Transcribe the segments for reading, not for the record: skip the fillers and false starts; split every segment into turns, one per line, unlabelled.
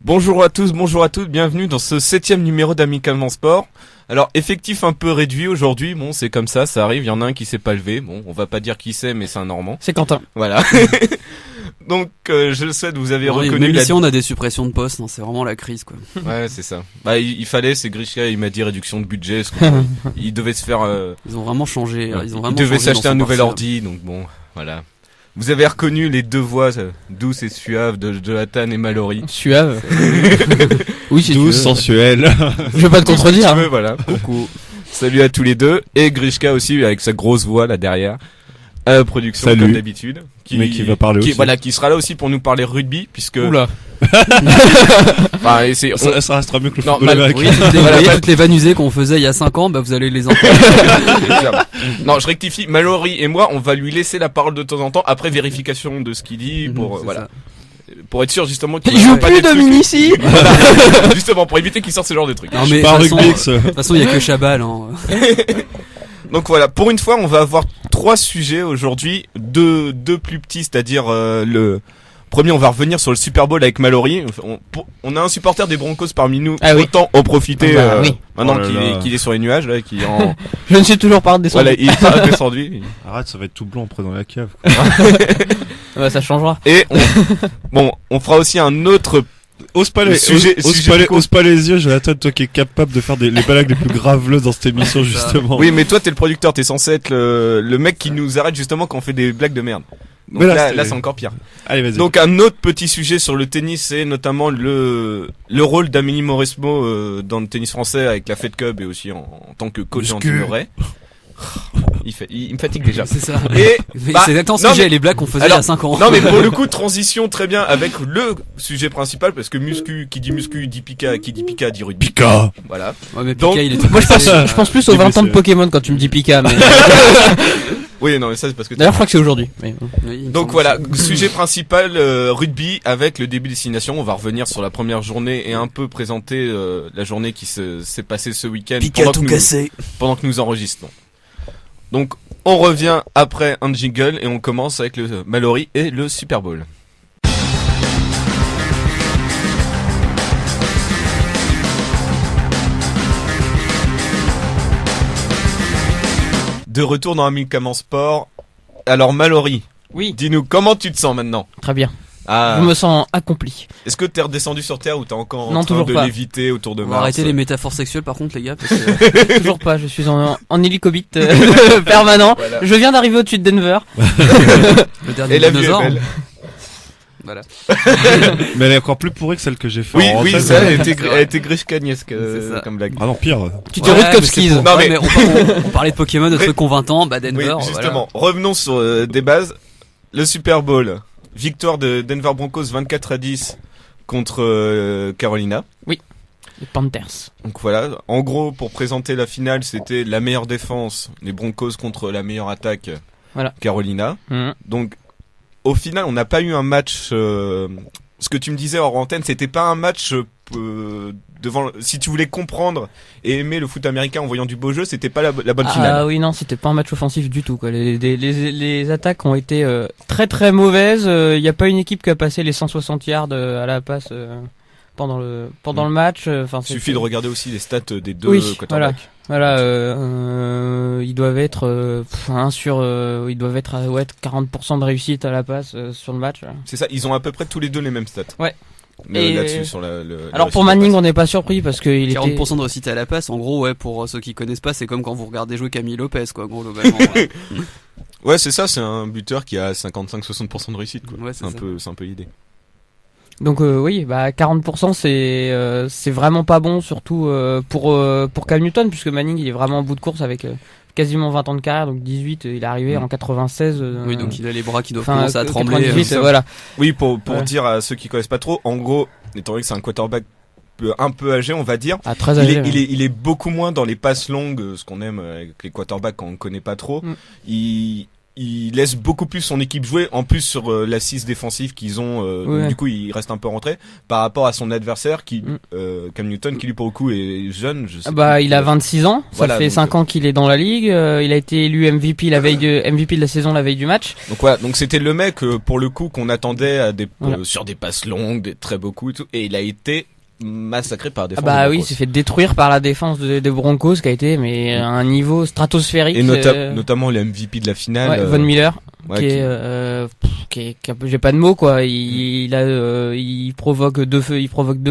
Bonjour à tous, bonjour à toutes, bienvenue dans ce 7e numéro d'Amicalement Sport. Alors, effectif un peu réduit aujourd'hui, bon c'est comme ça arrive, il y en a un qui s'est pas levé, bon on va pas dire qui c'est mais c'est un Normand.
C'est Quentin.
Voilà. Donc je le souhaite, vous avez reconnu
même si on a des suppressions de postes, c'est vraiment la crise quoi.
Ouais c'est ça. Bah il fallait, c'est Grishka, il m'a dit réduction de budget, il devait se faire...
Ils ont vraiment changé,
il devait s'acheter un nouvel ordi, donc bon, voilà. Vous avez reconnu les deux voix douces et suaves de Jonathan et Mallory.
Suave. Oui, c'est
douce, sensuelle.
Je vais pas te contredire.
Voilà. Coucou. Salut à tous les deux. Et Grishka aussi, avec sa grosse voix là derrière. Production.
Salut.
Comme d'habitude.
Mais qui va parler aussi.
Voilà, qui sera là aussi pour nous parler rugby, puisque...
Oula.
Enfin, et
ça restera mieux que le
Non,
football américain.
Oui, toutes les vannes usées qu'on faisait il y a 5 ans, bah vous allez les entendre.
Non, je rectifie. Mallory et moi, on va lui laisser la parole de temps en temps, après vérification de ce qu'il dit, pour, voilà.
Ça.
Pour être sûr, justement, qu'il
Il joue
pas
plus
des trucs-
Dominici.
Voilà. Justement, pour éviter qu'il sorte ce genre de trucs.
Non mais de
Pas
toute
rugby,
façon, il y a que Chabal. Hein.
Donc voilà, pour une fois, on va avoir 3 sujets aujourd'hui, deux plus petits, c'est-à-dire le premier, on va revenir sur le Super Bowl avec Mallory. On a un supporter des Broncos parmi nous,
Ah oui.
autant en profiter
Oui.
maintenant
Oh là
qu'il est sur les nuages là, qui est en
Je ne suis toujours pas redescendu.
voilà, il est pas descendu.
Arrête, ça va être tout blanc après dans la cave.
Ouais, ça changera.
Et on fera aussi un autre
Ose pas
Le
les,
sujet-
ose
sujet
pas les,
piquant.
ose pas les yeux, Jonathan, toi qui es capable de faire les blagues les plus graveleuses dans cette émission, justement.
Oui, mais toi t'es le producteur, t'es censé être le mec qui nous arrête justement quand on fait des blagues de merde. Donc
Mais
là,
là,
c'est encore pire.
Allez, vas-y.
Donc un autre petit sujet sur le tennis, c'est notamment le rôle d'Amélie Mauresmo dans le tennis français avec la Fed Cup et aussi en tant que coach
Muscu.
anti-Murray. Il me fatigue déjà.
C'est ça.
Et bah,
c'est exactement ce
non,
sujet,
mais-
les blagues qu'on faisait
alors,
il y a 5 ans.
non mais pour le coup, transition très bien avec le sujet principal parce que muscu, qui dit muscu dit Pika, qui dit Pika dit rugby.
Pika.
Voilà.
Ouais, mais
Donc-
Pika, il était
Moi, je pense plus aux 20 ans de Pokémon quand tu me dis Pika. Mais...
Oui, non mais ça c'est parce que
D'ailleurs, je crois que c'est aujourd'hui. Mais...
Oui, il me
donc
semble
voilà,
aussi.
sujet principal rugby avec le début des destination. On va revenir sur la première journée et un peu présenter la journée qui s'est passée ce week-end pendant que nous enregistrons. Donc on revient après un jingle et on commence avec le Mallory et le Super Bowl. De retour dans Amicalement Sport. Alors Mallory,
Oui,
dis-nous comment tu te sens maintenant.
très bien.
Ah,
Je me sens accompli.
est-ce que t'es redescendu sur Terre ou t'es encore en
Non,
train
toujours
de
pas.
léviter autour de
On
Mars?
va arrêter les métaphores sexuelles par contre les gars parce que
Toujours pas. Je suis en hélicobite permanent.
Voilà.
Je viens d'arriver au-dessus de Denver.
le dernier
Et la vie est
dinosaure.
belle.
Voilà.
Mais elle est encore plus pourrie que celle que j'ai faite.
Oui,
en
oui,
antenne.
ça elle était grishkagnesque
C'est ça.
comme blague.
Ah non, pire.
Tu te
Ouais,
routes comme
mais c'est
skis.
pour-
Non,
ouais,
mais-
mais on parlait de Pokémon, de trucs qu'on 20 ans, bah Denver.
Oui, justement. Revenons sur des bases. Le Super Bowl. Victoire de Denver Broncos 24-10 contre Carolina.
Les Panthers.
Donc voilà. En gros, pour présenter la finale, c'était la meilleure défense, les Broncos contre la meilleure attaque,
Voilà.
Carolina.
Mhm.
Donc, au final, on n'a pas eu un match. Ce que tu me disais hors antenne, c'était pas un match devant. Si tu voulais comprendre et aimer le foot américain en voyant du beau jeu, c'était pas la bonne finale.
Ah oui, non, c'était pas un match offensif du tout, quoi. Les attaques ont été très très mauvaises. Il n'y a pas une équipe qui a passé les 160 yards à la passe pendant le match. Enfin,
Il suffit de regarder aussi les stats des deux
Oui,
quarterbacks.
Voilà, ils doivent être ils doivent être à 40% de réussite à la passe sur le match.
C'est ça, ils ont à peu près tous les deux les mêmes stats.
Ouais.
Mais
Et-
là-dessus, sur la
Alors pour Manning, on n'est pas surpris parce que il était
40% de réussite à la passe, en gros, ouais, pour ceux qui connaissent pas, c'est comme quand vous regardez jouer Camille Lopez, quoi, gros, globalement. Ouais,
Ouais, c'est ça, c'est un buteur qui a 55-60% de réussite, quoi.
Ouais,
c'est
c'est ça.
un peu l'idée.
Donc oui, bah 40% c'est vraiment pas bon, surtout pour Cam Newton, puisque Manning il est vraiment en bout de course avec quasiment 20 ans de carrière, donc 18 il est arrivé en 96.
Oui, donc il a les bras qui doivent
enfin,
commencer à trembler.
98,
ça.
voilà.
Oui, pour
Ouais.
dire à ceux qui connaissent pas trop, en gros, étant donné que c'est un quarterback un peu âgé, on va dire,
À 13 âgé.
il est beaucoup moins dans les passes longues, ce qu'on aime avec les quarterbacks quand on connaît pas trop.
Mm.
Il il laisse beaucoup plus son équipe jouer, en plus sur l'assise défensive qu'ils ont, donc, du coup il reste un peu rentré par rapport à son adversaire qui Cam Newton, qui lui pour le coup est jeune, je sais
il a 26 ans, ça fait 5 ans qu'il est dans la ligue, il a été élu MVP MVP de la saison la veille du match.
Donc voilà, donc c'était le mec pour le coup qu'on attendait à sur des passes longues, des très beaux coups et tout, et il a été massacré par la défense.
Il s'est fait détruire par la défense des Broncos, qui a été à un niveau stratosphérique.
Et notamment le MVP de la finale,
Von Miller, qui est j'ai pas de mots quoi. Il provoque deux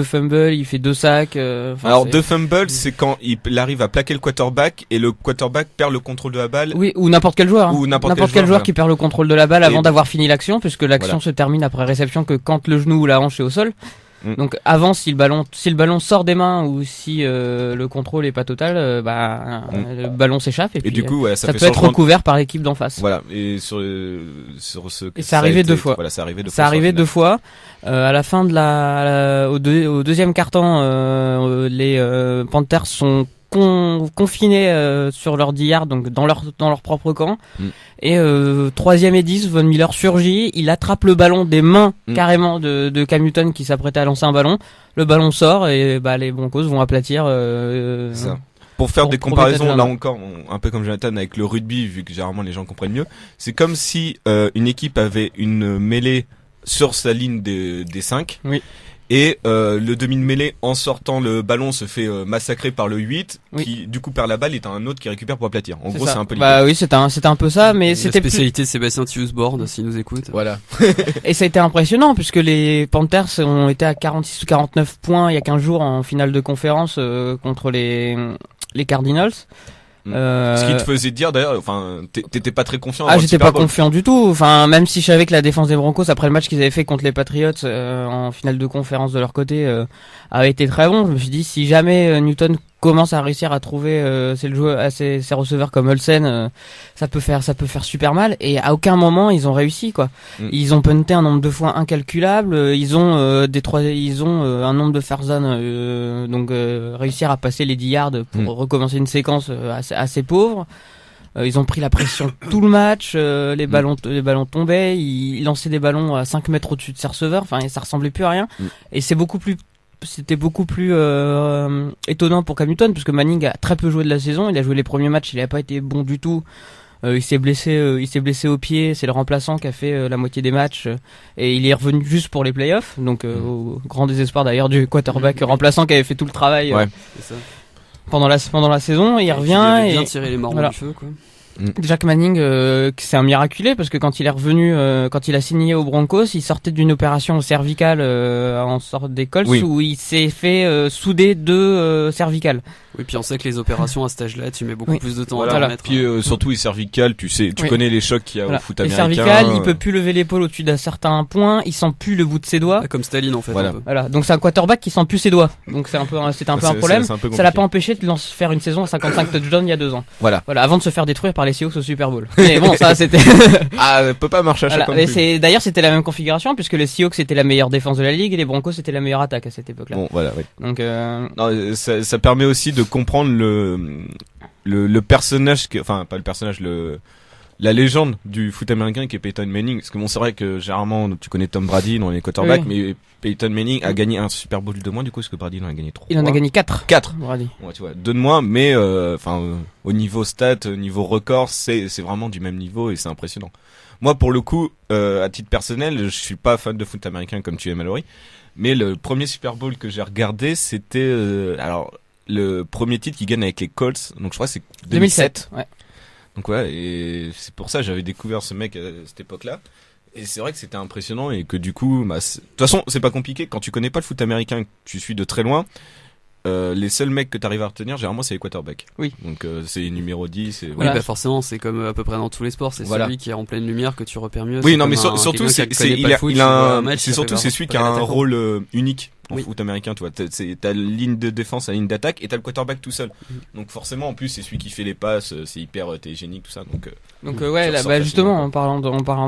fumbles, il fait 2 sacs.
Alors 2 fumbles, c'est quand il arrive à plaquer le quarterback et le quarterback perd le contrôle de la balle.
Oui, ou n'importe quel joueur.
Ou n'importe
quel joueur qui perd le contrôle de la balle avant d'avoir fini l'action, puisque l'action se termine après réception que quand le genou ou la hanche est au sol. Donc avant, si le ballon sort des mains ou si le contrôle est pas total, le ballon s'échappe et puis
du coup ça
peut être recouvert par l'équipe d'en face.
Voilà, et sur ce
et ça arrivait 2 fois.
Voilà, ça
arrivait 2 fois. À la fin de au deuxième quart-temps, les Panthers sont confinés sur leur 10 yards, donc dans leur propre camp. Et 3e et 10, Von Miller surgit, il attrape le ballon des mains carrément de Cam Newton qui s'apprêtait à lancer un ballon. Le ballon sort et les Broncos vont aplatir.
Ça. Pour faire des comparaisons, là encore, un peu comme Jonathan avec le rugby, vu que généralement les gens comprennent mieux, c'est comme si une équipe avait une mêlée sur sa ligne des 5.
Oui.
Et le demi de mêlée, en sortant le ballon, se fait massacrer par le 8 qui du coup perd la balle et t'as un autre qui récupère pour aplatir. En gros, c'est un peu l'idée.
Oui, c'était un peu ça, mais c'était
la spécialité de Sébastien Thiusbord, s'il nous écoute.
Voilà.
Et ça a été impressionnant puisque les Panthers ont été à 46 ou 49 points il y a 15 jours en finale de conférence contre les Cardinals.
Ce qui te faisait dire d'ailleurs, enfin, t'étais pas très confiant.
J'étais pas confiant du tout. Enfin, même si je savais que la défense des Broncos après le match qu'ils avaient fait contre les Patriots en finale de conférence de leur côté avait été très bon. Je me suis dit si jamais Newton commence à réussir à trouver ses receveurs comme Olsen, ça peut faire super mal. Et à aucun moment ils ont réussi quoi. Ils ont punté un nombre de fois incalculable. Ils ont un nombre de first down, donc réussir à passer les 10 yards pour recommencer une séquence assez pauvre. Ils ont pris la pression tout le match, les ballons tombaient, ils lançaient des ballons à 5 mètres au-dessus de ses receveurs, enfin ça ressemblait plus à rien. Et c'était beaucoup plus étonnant pour Cam Newton, puisque Manning a très peu joué de la saison, il a joué les premiers matchs, il n'a pas été bon du tout. Il s'est blessé au pied, c'est le remplaçant qui a fait la moitié des matchs et il est revenu juste pour les playoffs, donc au grand désespoir d'ailleurs du quarterback remplaçant qui avait fait tout le travail.
C'est ça.
Pendant la saison, il revient
et bien tirer les marrons du feu quoi.
Jack Manning, c'est un miraculé parce que quand il est revenu, quand il a signé aux Broncos, il sortait d'une opération cervicale en sorte des Colts où il s'est fait souder 2 cervicales.
Oui, puis on sait que les opérations à cet âge-là, tu mets beaucoup plus de temps à remettre.
Puis surtout les cervicales, tu connais les chocs qu'il y a au foot américain.
Les cervicales, il peut plus lever l'épaule au-dessus d'un certain point, il sent plus le bout de ses doigts.
Comme Staline en fait.
Voilà. Donc c'est un quarterback qui sent plus ses doigts. Donc c'était un peu un problème. Ça l'a pas empêché de faire une saison à 55 touchdowns il y a 2 ans. Voilà. Avant de se faire détruire par les Seahawks au Super Bowl. Mais bon, ça c'était.
Peut pas marcher à chaque fois.
D'ailleurs c'était la même configuration puisque les Seahawks c'était la meilleure défense de la ligue et les Broncos c'était la meilleure attaque à cette époque-là.
Bon, voilà.
Donc.
Non, ça permet aussi de comprendre le personnage, enfin pas le personnage, la légende du foot américain qui est Peyton Manning. Parce que bon, c'est vrai que généralement tu connais Tom Brady dans les quarterbacks, mais Peyton Manning a gagné un Super Bowl de moins du coup, parce que Brady en a gagné 3.
Il en a gagné 4. Brady.
Ouais, tu vois, 2 de moins, mais au niveau stats, au niveau record, c'est vraiment du même niveau et c'est impressionnant. Moi, pour le coup, à titre personnel, je suis pas fan de foot américain comme tu es, Mallory, mais le premier Super Bowl que j'ai regardé, c'était le premier titre qu'il gagne avec les Colts, donc je crois que c'est 2007.
Ouais.
Donc et c'est pour ça que j'avais découvert ce mec à cette époque-là. Et c'est vrai que c'était impressionnant et que du coup, de toute façon, c'est pas compliqué. Quand tu connais pas le foot américain, que tu suis de très loin, les seuls mecs que t'arrives à retenir, généralement, c'est les quarterbacks.
Oui.
Donc c'est numéro 10. Et
voilà. Oui, forcément, c'est comme à peu près dans tous les sports. C'est celui qui est en pleine lumière que tu repères mieux.
Oui, non, mais surtout, c'est celui qui a un rôle unique. En foot américain, tu vois, t'as la ligne de défense, la ligne d'attaque, et t'as le quarterback tout seul. Donc forcément, en plus, c'est celui qui fait les passes, c'est hyper télégénique, tout ça. Donc
justement, en parlant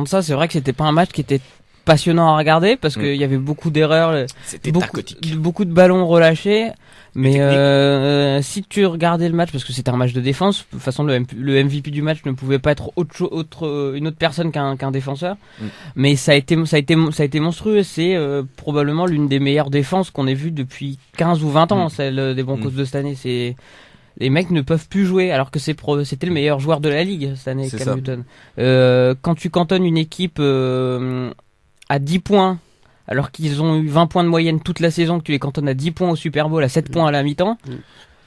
de ça, c'est vrai que c'était pas un match qui était passionnant à regarder parce qu'il y avait beaucoup d'erreurs,
c'était
beaucoup de ballons relâchés. Mais si tu regardais le match, parce que c'était un match de défense, de toute façon le MVP du match ne pouvait pas être une autre personne qu'un défenseur. Mais ça a été monstrueux. C'est probablement l'une des meilleures défenses qu'on ait vues depuis 15 ou 20 ans, celle des Broncos de cette année. Les mecs ne peuvent plus jouer alors que c'était le meilleur joueur de la ligue cette année, Cam Newton. Quand tu cantonnes une équipe à 10 points alors qu'ils ont eu 20 points de moyenne toute la saison, que tu les cantonnes à 10 points au Super Bowl, à 7 points à la mi-temps.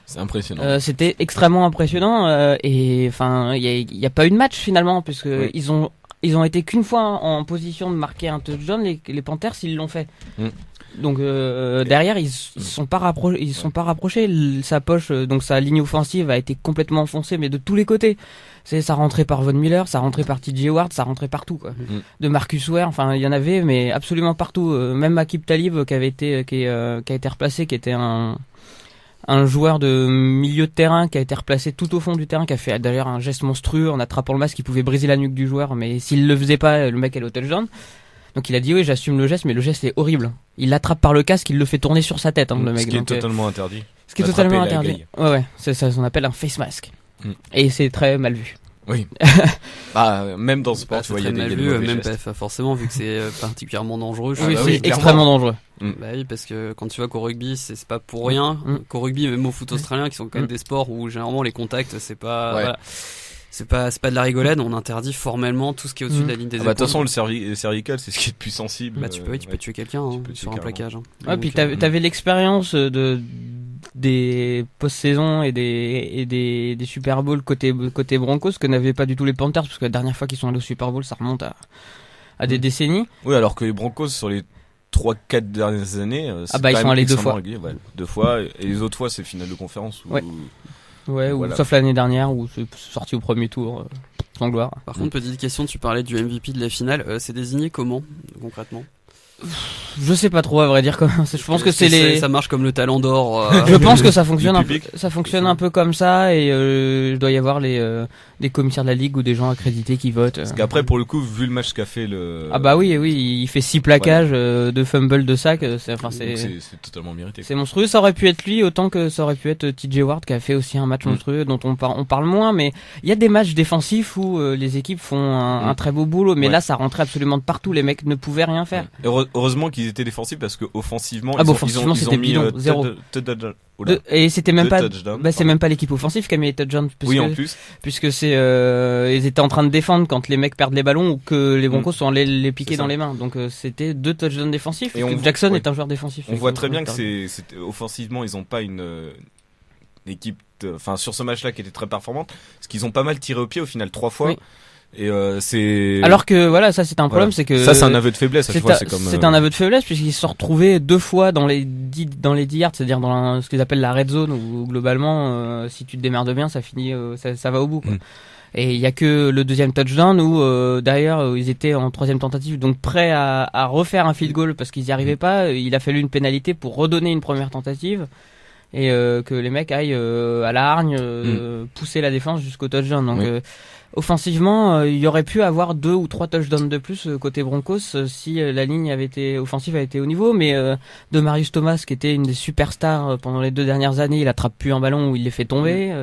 C'est impressionnant.
C'était extrêmement impressionnant et enfin il y a pas eu de match finalement puisque ils ont été qu'une fois en position de marquer un touchdown, les Panthers ils l'ont fait. Donc derrière ils sont pas rapprochés, sa poche donc sa ligne offensive a été complètement enfoncée mais de tous les côtés. Ça rentrait par Von Miller, ça rentrait par TJ Ward, ça rentrait partout quoi. De Marcus Ware, enfin il y en avait mais absolument partout, même Aqib Talib qui a été replacé, qui était un joueur de milieu de terrain qui a été replacé tout au fond du terrain, qui a fait d'ailleurs un geste monstrueux en attrapant le masque qui pouvait briser la nuque du joueur, mais s'il le faisait pas, le mec allait au touchdown. Donc il a dit oui, j'assume le geste, mais le geste est horrible. Il l'attrape par le casque, il le fait tourner sur sa tête, le mec.
Ce qui est totalement interdit.
Ce qui est totalement interdit. Ouais, ça on appelle un face mask. Et c'est très mal vu.
Oui. Même dans ce sport, tu vois, il y a des
mal vu, même pas forcément, vu que c'est particulièrement dangereux.
Oui, c'est extrêmement dangereux.
Bah oui, parce que quand tu vois qu'au rugby, c'est pas pour rien. Qu'au rugby, même au foot australien, qui sont quand même des sports où généralement les contacts, c'est pas, voilà. C'est pas de la rigolade, on interdit formellement tout ce qui est au-dessus de la ligne des épaules.
De toute façon, le cervical, c'est ce qui est le plus sensible.
Bah tu peux tuer quelqu'un sur un plaquage.
Ouais, puis t'avais l'expérience des post-saisons et des Super Bowl côté Broncos que n'avaient pas du tout les Panthers, parce que la dernière fois qu'ils sont allés au Super Bowl, ça remonte à des décennies.
Oui, alors que les Broncos sur les 3-4 dernières années,
ils sont allés 2 fois.
Deux fois, et les autres fois c'est finale de conférence.
Voilà. Sauf l'année dernière où c'est sorti au premier tour, sans gloire.
Par contre, petite question, tu parlais du MVP de la finale, c'est désigné comment, concrètement?
Je sais pas trop à vrai dire comment. Je pense que
ça marche comme le talent d'or.
Je pense que ça fonctionne un peu comme ça et il doit y avoir des commissaires de la ligue ou des gens accrédités qui votent.
Parce qu'après pour le coup vu le match qu'a fait le
oui, il fait 6 plaquages de fumble de sac, c'est
totalement mérité.
C'est monstrueux, ça aurait pu être lui autant que ça aurait pu être TJ Ward qui a fait aussi un match monstrueux dont on parle moins, mais il y a des matchs défensifs où les équipes font un très beau boulot, mais là ça rentrait absolument de partout, les mecs ne pouvaient rien faire.
Heureusement qu'ils étaient défensifs parce que offensivement
ils ont mis zéro. Et c'était même pas c'est même pas l'équipe offensive qui a mis les touchdowns puisque c'est ils étaient en train de défendre quand les mecs perdent les ballons ou que les Broncos sont allés les piquer dans les mains, donc c'était 2 touchdowns défensifs et Jackson est un joueur défensif.
On voit très bien que c'est offensivement ils ont pas une équipe sur ce match là qui était très performante parce qu'ils ont pas mal tiré au pied au final 3 fois. Et c'est
alors que voilà, ça c'est un problème, c'est que
ça c'est un aveu de faiblesse.
C'est un aveu de faiblesse puisqu'ils se sont retrouvés 2 fois dans les 10 yards, c'est-à-dire dans ce qu'ils appellent la red zone où globalement si tu te démerdes bien, ça finit ça va au bout quoi. Et il y a que le deuxième touchdown où d'ailleurs ils étaient en 3e tentative, donc prêts à refaire un field goal parce qu'ils y arrivaient pas. Il a fallu une pénalité pour redonner une première tentative et que les mecs aillent à la hargne pousser la défense jusqu'au touchdown. Donc offensivement, il y aurait pu avoir 2 ou 3 touchdowns de plus côté Broncos si la ligne offensive avait été au niveau, mais de Marius Thomas qui était une des superstars pendant les 2 dernières années, il attrape plus un ballon où il les fait tomber.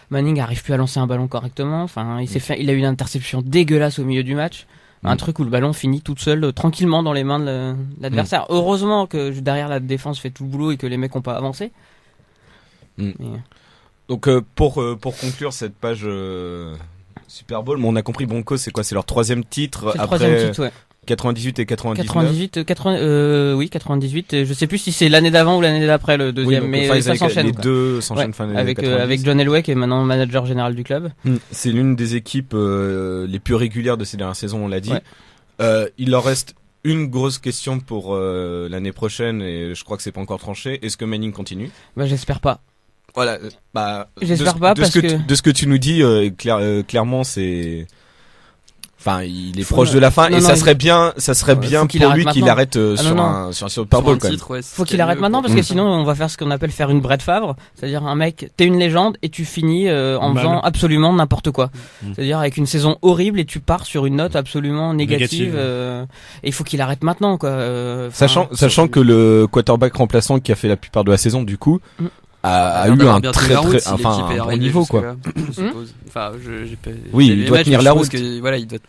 Manning arrive plus à lancer un ballon correctement. Enfin, il a eu une interception dégueulasse au milieu du match. Un truc où le ballon finit tout seul tranquillement dans les mains de l'adversaire. Heureusement que derrière la défense fait tout le boulot et que les mecs ont pas avancé.
Donc pour conclure cette page Super Bowl, on a compris Broncos, c'est quoi? C'est leur 3e titre après 98 et 99.
98. Je sais plus si c'est l'année d'avant ou l'année d'après le deuxième, mais ça s'enchaîne.
Les deux s'enchaînent fin des années 90.
Avec John Elway qui est maintenant manager général du club.
C'est l'une des équipes les plus régulières de ces dernières saisons, on l'a dit. Il leur reste une grosse question pour l'année prochaine et je crois que c'est pas encore tranché. Est-ce que Manning continue?
J'espère pas.
Voilà,
j'espère pas parce que
de ce que tu nous dis clairement c'est Enfin, il est proche de la fin, et ça serait bien pour lui qu'il arrête sur un Super Bowl quand même.
Faut qu'il arrête maintenant, parce que sinon on va faire ce qu'on appelle faire une Brett Favre, c'est-à-dire un mec, t'es une légende et tu finis en faisant absolument n'importe quoi. C'est-à-dire avec une saison horrible et tu pars sur une note absolument négative. Et il faut qu'il arrête maintenant, quoi.
Sachant que le quarterback remplaçant qui a fait la plupart de la saison, du coup, a eu un très un bon niveau, quoi. Oui, il doit tenir la route.
Voilà, il doit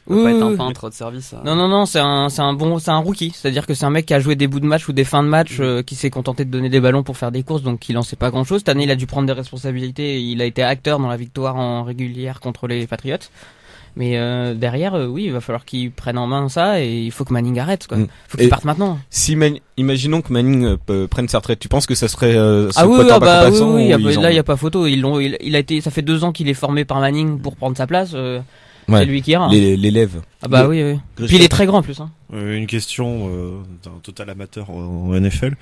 pas être un peintre de service.
Non, c'est un rookie. C'est-à-dire que c'est un mec qui a joué des bouts de match ou des fins de match, qui s'est contenté de donner des ballons pour faire des courses, donc il en sait pas grand-chose. Cette année, il a dû prendre des responsabilités. Il a été acteur dans la victoire en régulière contre les Patriots. Mais derrière, oui, il va falloir qu'il prenne en main ça, et il faut que Manning arrête, quoi. Faut qu'il parte maintenant.
Si imaginons que Manning prenne sa retraite, tu penses que ça serait
oui, là il y a pas photo. Il a été, ça fait 2 ans qu'il est formé par Manning pour prendre sa place. C'est lui qui ira.
L'élève.
Oui. Puis il est très grand en plus. Hein.
Une question d'un total amateur en NFL.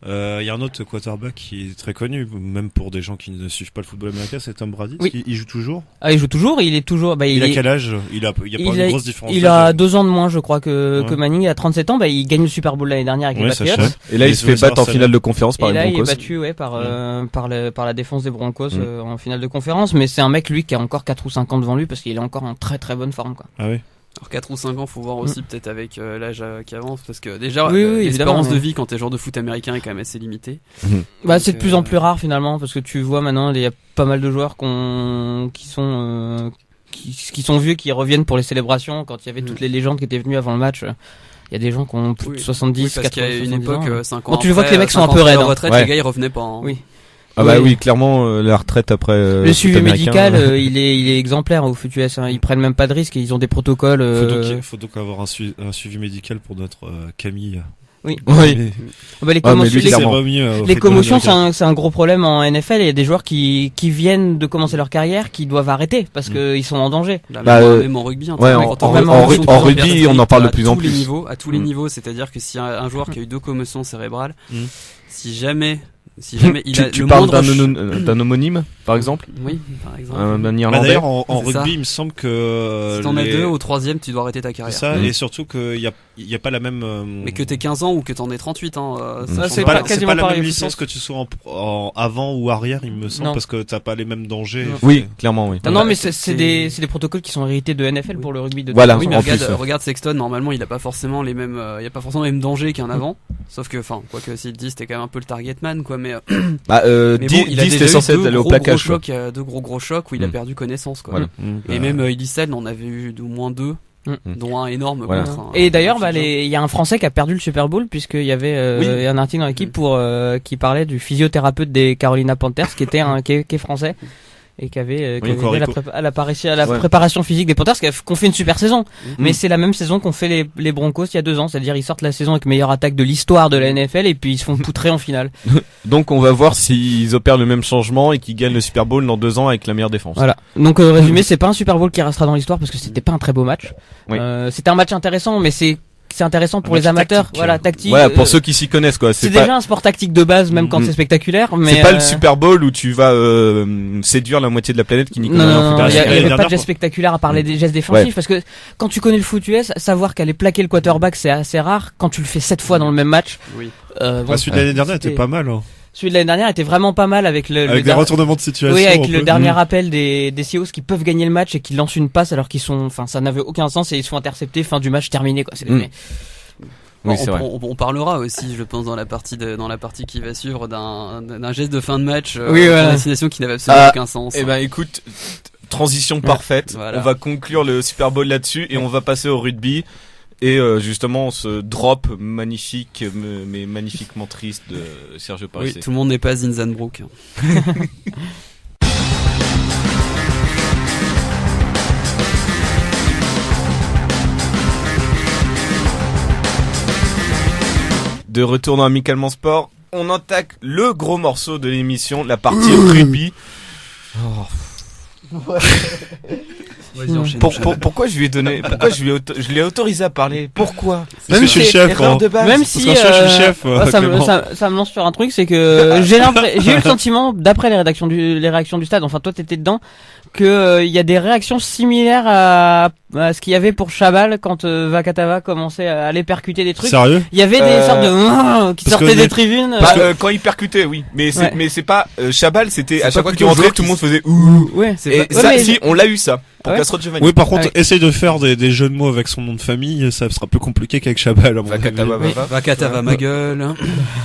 Il y a un autre quarterback qui est très connu, même pour des gens qui ne suivent pas le football américain, c'est Tom Brady.
Oui.
Il joue toujours.
Il joue toujours. Il est toujours.
Il a quel âge? Il y a pas une grosse différence.
Il a 2 ans de moins, je crois, que Manning. Il a 37 ans. Il gagne le Super Bowl l'année dernière avec les Patriots.
Et là, il se fait battre en finale de conférence par les Broncos.
Et là, il est battu, par la défense des Broncos en finale de conférence. Mais c'est un mec, lui, qui a encore 4 ou 5 ans devant lui, parce qu'il est encore en très très bonne forme, quoi.
Ah oui.
Alors 4 ou 5 ans, faut voir aussi peut-être avec l'âge qui avance, parce que déjà l'espérance de vie quand t'es joueur de foot américain est quand même assez limitée.
C'est de plus en plus rare finalement, parce que tu vois maintenant il y a pas mal de joueurs qui sont vieux, qui reviennent pour les célébrations, quand il y avait toutes les légendes qui étaient venues avant le match. Il y a des gens qui ont plus de 70, 80,
parce qu'il y a une époque, 5 ans
tu vois que les mecs sont un peu raides.
Les gars ils revenaient pas. Hein.
Oui.
Oui, clairement la retraite après
le suivi médical il est exemplaire au FUTUS, hein. Ils prennent même pas de risques, ils ont des protocoles.
Faut donc avoir un suivi médical pour notre Camille.
Oui.
Les
commotions, c'est un gros problème en NFL, et il y a des joueurs qui viennent de commencer leur carrière, qui doivent arrêter parce qu'ils sont en danger.
Même en rugby,
en rugby, on en parle de plus en plus.
À tous les niveaux, c'est-à-dire que si un joueur qui a eu 2 commotions cérébrales, si jamais
tu parles d'un homonyme, par exemple?
Oui, par exemple.
Un Irlandais.
D'ailleurs, en rugby, il me semble que
si t'en as 2 au 3e, tu dois arrêter ta carrière.
Ça, et surtout qu'il y a pas la même.
Mais que t'aies 15 ans ou que t'en aies 38 ans,
ça
c'est pas la même licence que tu sois en avant ou arrière, il me semble, parce que t'as pas les mêmes dangers.
Oui, clairement, oui.
Non, mais c'est des protocoles qui sont hérités de NFL pour le rugby.
Voilà.
Oui, mais regarde Sexton, normalement, il a pas forcément les mêmes dangers qu'un avant. Sauf que, quoi que s'il dit, c'était quand même un peu le target man, quoi, mais.
Il a déjà censé aller au plaquage.
2 gros chocs où il a perdu connaissance, quoi. Et même Elisel en avait eu au moins 2. Dont un énorme contre
et d'ailleurs il y a un Français qui a perdu le Super Bowl, puisqu'il y avait un article dans l'équipe qui parlait du physiothérapeute des Carolina Panthers qui est français et qui avait à la préparation physique des Panthers, qu'on fait une super saison. Mais c'est la même saison qu'ont fait les Broncos il y a 2 ans, c'est-à-dire ils sortent la saison avec meilleure attaque de l'histoire de la NFL et puis ils se font poutrer en finale.
Donc on va voir s'ils opèrent le même changement et qu'ils gagnent le Super Bowl dans 2 ans avec la meilleure défense.
Voilà. Donc résumé, c'est pas un Super Bowl qui restera dans l'histoire, parce que c'était pas un très beau match. C'était un match intéressant, mais c'est intéressant pour les amateurs, tactique.
Pour ceux qui s'y connaissent, quoi.
C'est déjà un sport tactique de base, même quand c'est spectaculaire, mais
c'est pas le Super Bowl où tu vas séduire la moitié de la planète qui n'y connaît rien.
Non, il y avait pas de gestes spectaculaires à part des gestes défensifs, parce que quand tu connais le foot US, savoir qu'aller plaquer le quarterback, c'est assez rare. Quand tu le fais 7 fois dans le même match.
Celui de l'année dernière était pas mal.
Celui de l'année dernière était vraiment pas mal avec
des retournements de situation.
Oui, avec le dernier appel des Seahawks qui peuvent gagner le match et qui lancent une passe alors ça n'avait aucun sens, et ils sont interceptés, fin du match terminé, quoi.
Oui, c'est vrai.
On parlera aussi, je pense, dans la partie qui va suivre d'un geste de fin de match, destination qui n'avait absolument aucun sens.
Écoute, transition parfaite. Voilà. On va conclure le Super Bowl là-dessus et on va passer au rugby. Et justement, ce drop magnifique, mais magnifiquement triste de Sergio Parisse.
Oui, tout le monde n'est pas Zinzanbrook.
De retour dans Amicalement Sport, on attaque le gros morceau de l'émission, la partie rugby. Pourquoi je lui ai donné, je l'ai autorisé à parler? Pourquoi?
Parce que je suis le chef.
Même si je suis le chef. Ça me lance sur un truc, c'est que j'ai eu le sentiment, d'après les réactions du stade, enfin toi t'étais dedans, que il y a des réactions similaires à ce qu'il y avait pour Chabal quand Vakatava commençait à aller percuter des trucs.
Sérieux?
Il y avait des sortes de qui sortaient des tribunes.
Quand il percutait, oui. Mais c'est pas Chabal, c'était
C'est
à
pas
chaque fois qu'il
plutôt
rentrait,
joueur
tout le monde
qui-
faisait ouh.
Ouais,
Et
pas-
ça,
ouais, mais-
si, on l'a eu ça. Pour
Ouais.
Castro Giovanni.
Oui, par contre,
Ouais.
essaye de faire des jeux de mots avec son nom de famille, ça sera plus compliqué qu'avec Chabal, à mon
Vakatava,
avis.
Vava.
Vakatava ma gueule.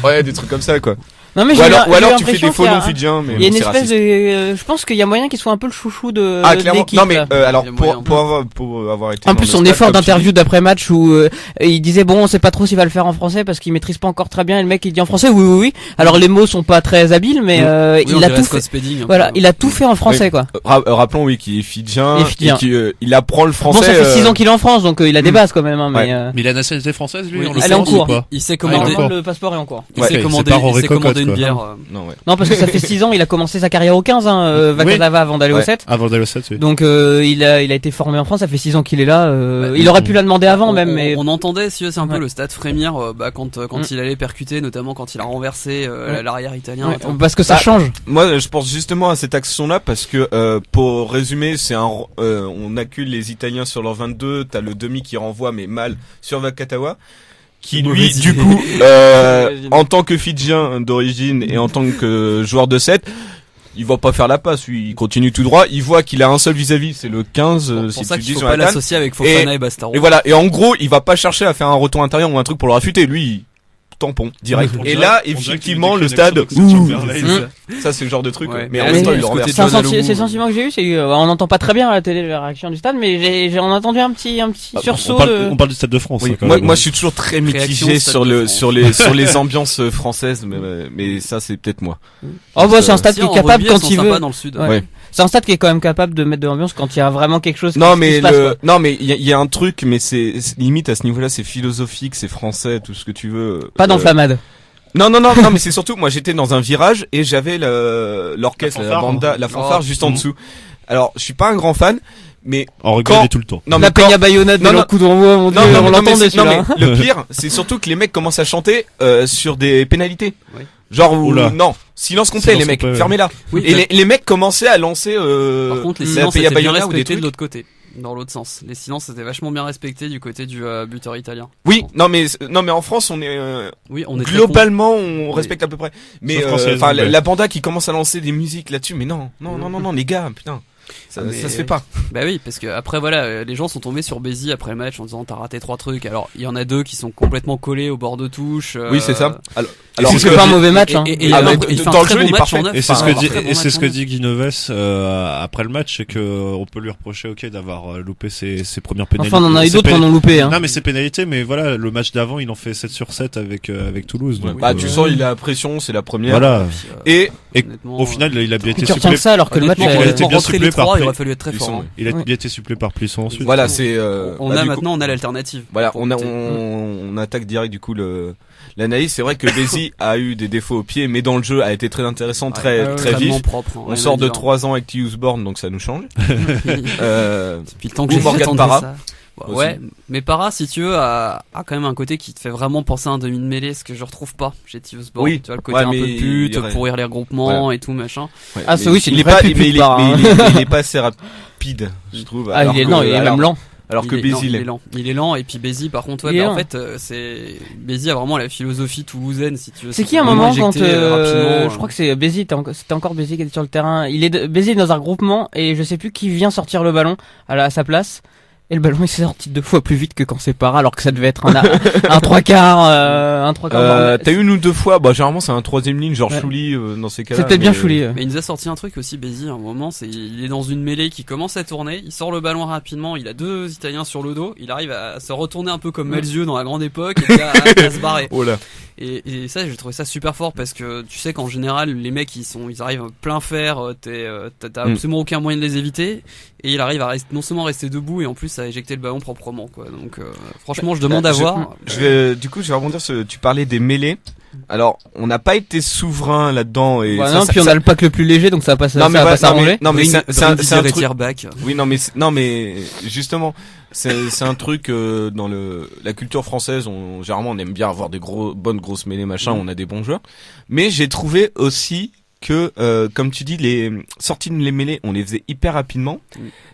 Ouais, des trucs comme ça, quoi.
Non mais
Ou alors
j'ai
tu fais
l'impression
des faux
qu'il y a-
noms fidjiens, mais
Il y a une
c'est
espèce
raciste.
de, je pense qu'il y a moyen qu'il soit un peu le chouchou de
Clairement.
l'équipe.
Non, mais,
là.
alors,
Il y a moyen.
pour avoir été
En
dans
plus,
le
son
stade,
effort
comme tu
d'interview d'après match où il disait bon, on sait pas trop s'il va le faire en français parce qu'il maîtrise pas encore très bien. Et le mec il dit en français oui. Alors les mots sont pas très habiles, mais
Oui, on
il a
dirait
tout
Scott
fait.
Spedding, un
Voilà,
peu.
il a tout fait en français
Oui.
quoi.
Rappelons, oui, qu'il est fidjien.
Il est fidjien.
Et qu'il apprend le français.
Bon, ça fait 6 ans qu'il est en France, donc il a des bases quand même. Hein, mais
Ouais.
Mais il a la nationalité française, lui,
Oui,
on
il
le
elle est en
sait
cours.
ou pas?
Il sait
Ah,
commander.
d'accord.
le passeport est en cours.
Il
Ouais,
sait
c'est
commander.
pas
Il
Rory
sait commander
Cocotte,
une
quoi.
bière.
Non, ouais.
Non, parce que ça fait 6 ans, il a commencé sa carrière au 15, Vakatava avant d'aller au
Ouais.
7.
Avant d'aller au 7, oui.
Donc il a été formé en France, ça fait 6 ans qu'il est là. Il aurait pu la demander avant même, mais
On entendait, si c'est un peu
Ouais.
le stade frémir quand il allait percuter, notamment quand il a renversé l'arrière italien.
ouais,
Attends.
parce que ça
Bah,
change.
Moi, je pense justement à cette action-là parce que, pour résumer, on accule les Italiens sur leur 22. T'as le demi qui renvoie, mais mal sur Vakatawa. Qui lui,
Mauvaise
du
idée.
coup, en tant que Fidjien d'origine et en tant que joueur de 7, il va pas faire la passe, lui, il continue tout droit, il voit qu'il a un seul vis-à-vis, c'est le 15,
C'est
si
pour ça
tu
qu'il
dis
faut pas
Jonathan.
l'associer avec Fofana et Bastaro.
Et voilà, et en gros, il va pas chercher à faire un retour intérieur ou un truc pour le réfuter, lui, tampon, direct.
On
Et
dirait-
là,
on dirait
effectivement,
qu'il
le
décrit
stade,
une action d'Oxford Chamberlain.
ça c'est le genre de truc,
Ouais.
mais en
Mais
même temps,
oui,
il le
ce côté
renverse.
C'est un
John
senti-
Alou.
c'est le sentiment que j'ai eu, c'est on n'entend pas très bien à la télé la réaction du stade, mais j'ai entendu un petit sursaut
On parle du Stade de France.
Oui,
hein, quand
moi,
même.
moi, je suis toujours très
Réaction
mitigé
Stade
sur
de
le,
France.
sur les ambiances françaises, mais ça c'est peut-être moi.
Oh bah c'est un stade
Si,
qui est
en
capable
rugby,
quand
elles sont
il
sympas
veut.
dans le sud.
Ouais.
Ouais.
C'est un stade qui est quand même capable de mettre de l'ambiance quand il y a vraiment quelque chose
Non
qui
mais
se passe, quoi.
non mais il y a un truc, mais c'est limite à ce niveau-là, c'est philosophique, c'est français, tout ce que tu veux.
Pas dans le Flamade.
Non, mais c'est surtout, moi j'étais dans un virage et j'avais l'orchestre, la banda, la fanfare
Oh,
juste en dessous. Alors, je suis pas un grand fan, mais
On regarde tout le temps.
non
La
mais quand-
Peña Bayonette de
Non,
leur
non.
coup d'envoi, mon dieu,
non,
on
non, mais
l'entendait
non, mais
celui-là.
le pire, c'est surtout que les mecs commencent à chanter sur des pénalités.
Oui.
Genre
Oula.
non, silence complet
Silence
les mecs,
complet, ouais.
fermez-la.
Oui,
Et les mecs commençaient à lancer
Par contre, les
la
silences
Peña
étaient bien
Bayona ou des
respectés de
trucs.
l'autre côté, dans l'autre sens. Les silences étaient vachement bien respectés du côté du buteur italien.
Oui, non mais en France on est
Oui, on est très
globalement on respecte à peu près. Mais
Sauf quand c'est
enfin
anglais.
la banda qui commence à lancer des musiques là-dessus, mais non les gars, putain. Ça,
Mais
ça se fait
oui.
pas.
Bah oui, parce que après voilà, les gens sont tombés sur Bézi après le match en disant t'as raté 3 trucs. Alors il y en a 2 qui sont complètement collés au bord de touche.
Oui, c'est ça. Alors
C'est pas un mauvais match, hein.
Et
Ah, mais
il fait un
dans le
très
jeu,
bon
il est
match
parfait.
en neuf.
Et c'est ce
Enfin,
que
un
dit,
très bon
et c'est
match
ce
en
que
neuf.
dit Guy Noves après le match, c'est que on peut lui reprocher, ok, d'avoir loupé ses premières pénalités.
Enfin, on en a eu
Ses
d'autres qui en ont loupé, hein.
Non, mais c'est pénalité, mais voilà, le match d'avant, il en fait 7 sur 7 avec Toulouse. Donc,
bah tu sens il a la pression, c'est la première.
Voilà.
Et
Et
Honnêtement,
au final, il a bien été
Tu retiens
supplé.
que ça alors que le match
honnêtement,
il a
est...
été bien
rentrer les
supplé par
3, il
Play.
aurait fallu être très
Ils
fort.
sont-
hein.
Il a
Oui.
bien été supplé par Plisson ensuite.
voilà, c'est
On
bah,
a
du coup-
maintenant on a l'alternative.
Voilà,
Pour
on
tenter.
attaque direct du coup l'analyse. C'est vrai que Bézi a eu des défauts au pied, mais dans le jeu a été très intéressant, très
ouais,
très
Extrêmement
vif.
propre. hein,
On
rien
sort
à
de
dire.
3 ans avec Tius Born, donc ça nous change.
Depuis le temps que
Ou
j'ai
Morgan
entendu
Parra.
ça.
Aussi.
Ouais, mais Parra, si tu veux, a quand même un côté qui te fait vraiment penser à un demi de mêlée, ce que je retrouve pas chez Tivsborg.
Oui.
Tu vois, le côté
Ouais,
un peu
mais
pute,
il y aurait-
pourrir les regroupements et tout, machin.
Ouais,
Ah,
mais
ça oui, c'est
il
une
est
vraie
pas,
pupute,
mais il est,
Parra, hein.
il est pas assez rapide, je trouve.
Ah, il est lent, il est même lent.
Alors que
Il est- non,
Bézi,
il est lent. Il est lent, et puis Bézi, par contre, ouais,
Il est
bah, en
lent.
fait, Bézi a vraiment la philosophie toulousaine, si tu veux.
C'est qui à un
vraiment
moment quand
injecté, rapidement,
je crois que c'est Bézi, c'était encore Bézi qui était sur le terrain. Bézi est dans un regroupement et je sais plus qui vient sortir le ballon à sa place. Et le ballon il s'est sorti 2 fois plus vite que quand c'est Parra alors que ça devait être un 3/4 un 3/4.
t'as une ou 2 fois, bah généralement c'est un 3ème ligne, genre
Ouais.
Chouli dans ces cas-là.
C'est peut-être bien
mais,
Chouli.
Mais il nous a sorti un truc aussi, Bézi, à un moment, c'est il est dans une mêlée qui commence à tourner, il sort le ballon rapidement, il a 2 Italiens sur le dos, il arrive à se retourner un peu comme Malzieu dans la grande époque et puis à se barrer.
Oh là.
Et ça, j'ai trouvé ça super fort parce que tu sais qu'en général, les mecs ils arrivent plein fer, t'as absolument aucun moyen de les éviter, et il arrive à non seulement rester debout et en plus à éjecter le ballon proprement, quoi. Donc franchement, je demande à voir.
Du coup, je vais rebondir sur, tu parlais des mêlées. Alors, on n'a pas été souverain là-dedans et
Bah
ça,
non, puis on a le pack le plus léger donc ça va pas
non, mais
ça va
ouais,
pas s'arranger.
non mais c'est un truc.
Back.
Oui, non mais justement, c'est un truc dans la culture française. Généralement, on aime bien avoir des bonnes grosses mêlées machin. On a des bons joueurs, mais j'ai trouvé aussi que, comme tu dis, les sorties de les mêlées, on les faisait hyper rapidement.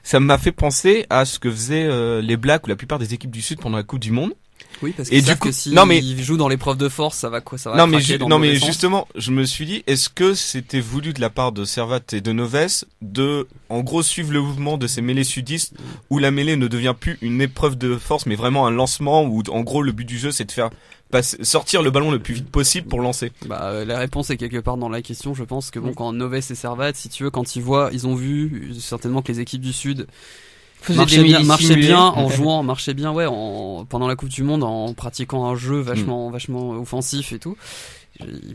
Ça m'a fait penser à ce que faisaient les Blacks ou la plupart des équipes du Sud pendant la Coupe du Monde.
Oui, parce que du coup, s'ils jouent dans l'épreuve de force, ça va
justement, je me suis dit, est-ce que c'était voulu de la part de Servat et de Noves de, en gros, suivre le mouvement de ces mêlées sudistes où la mêlée ne devient plus une épreuve de force, mais vraiment un lancement où, en gros, le but du jeu, c'est de faire sortir le ballon le plus vite possible pour lancer.
La réponse est quelque part dans la question. Je pense que quand Noves et Servat, si tu veux, quand ils ont vu certainement que les équipes du Sud marchait bien en jouant, pendant la Coupe du Monde, en pratiquant un jeu vachement offensif et tout.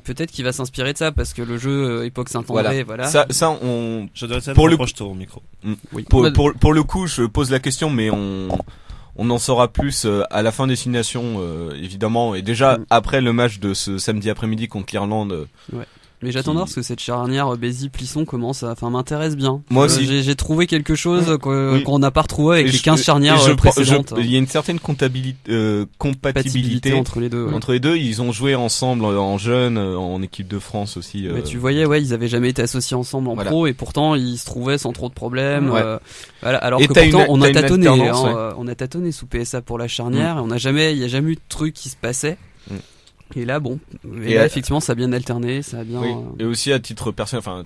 Peut-être qu'il va s'inspirer de ça parce que le jeu époque Saint-André, voilà.
Je dois être proche au micro.
Oui. Pour le coup, je pose la question, mais on en saura plus à la fin des simulations, évidemment, et déjà après le match de ce samedi après-midi contre l'Irlande.
Mais j'attends de voir parce que cette charnière Bézi-Plisson m'intéresse bien.
Moi aussi.
J'ai trouvé quelque chose qu'on n'a pas retrouvé avec les 15 charnières précédentes.
Il y a une certaine compatibilité
entre les deux.
Entre les deux, ils ont joué ensemble en jeunes, en équipe de France aussi.
Mais tu voyais, ils avaient jamais été associés ensemble en pro et pourtant ils se trouvaient sans trop de problèmes. Alors que pourtant on a tâtonné sous PSA pour la charnière et il y a jamais eu de truc qui se passait. Et là, effectivement, ça a bien alterné, ça a bien.
Oui. Et aussi à titre personnel, on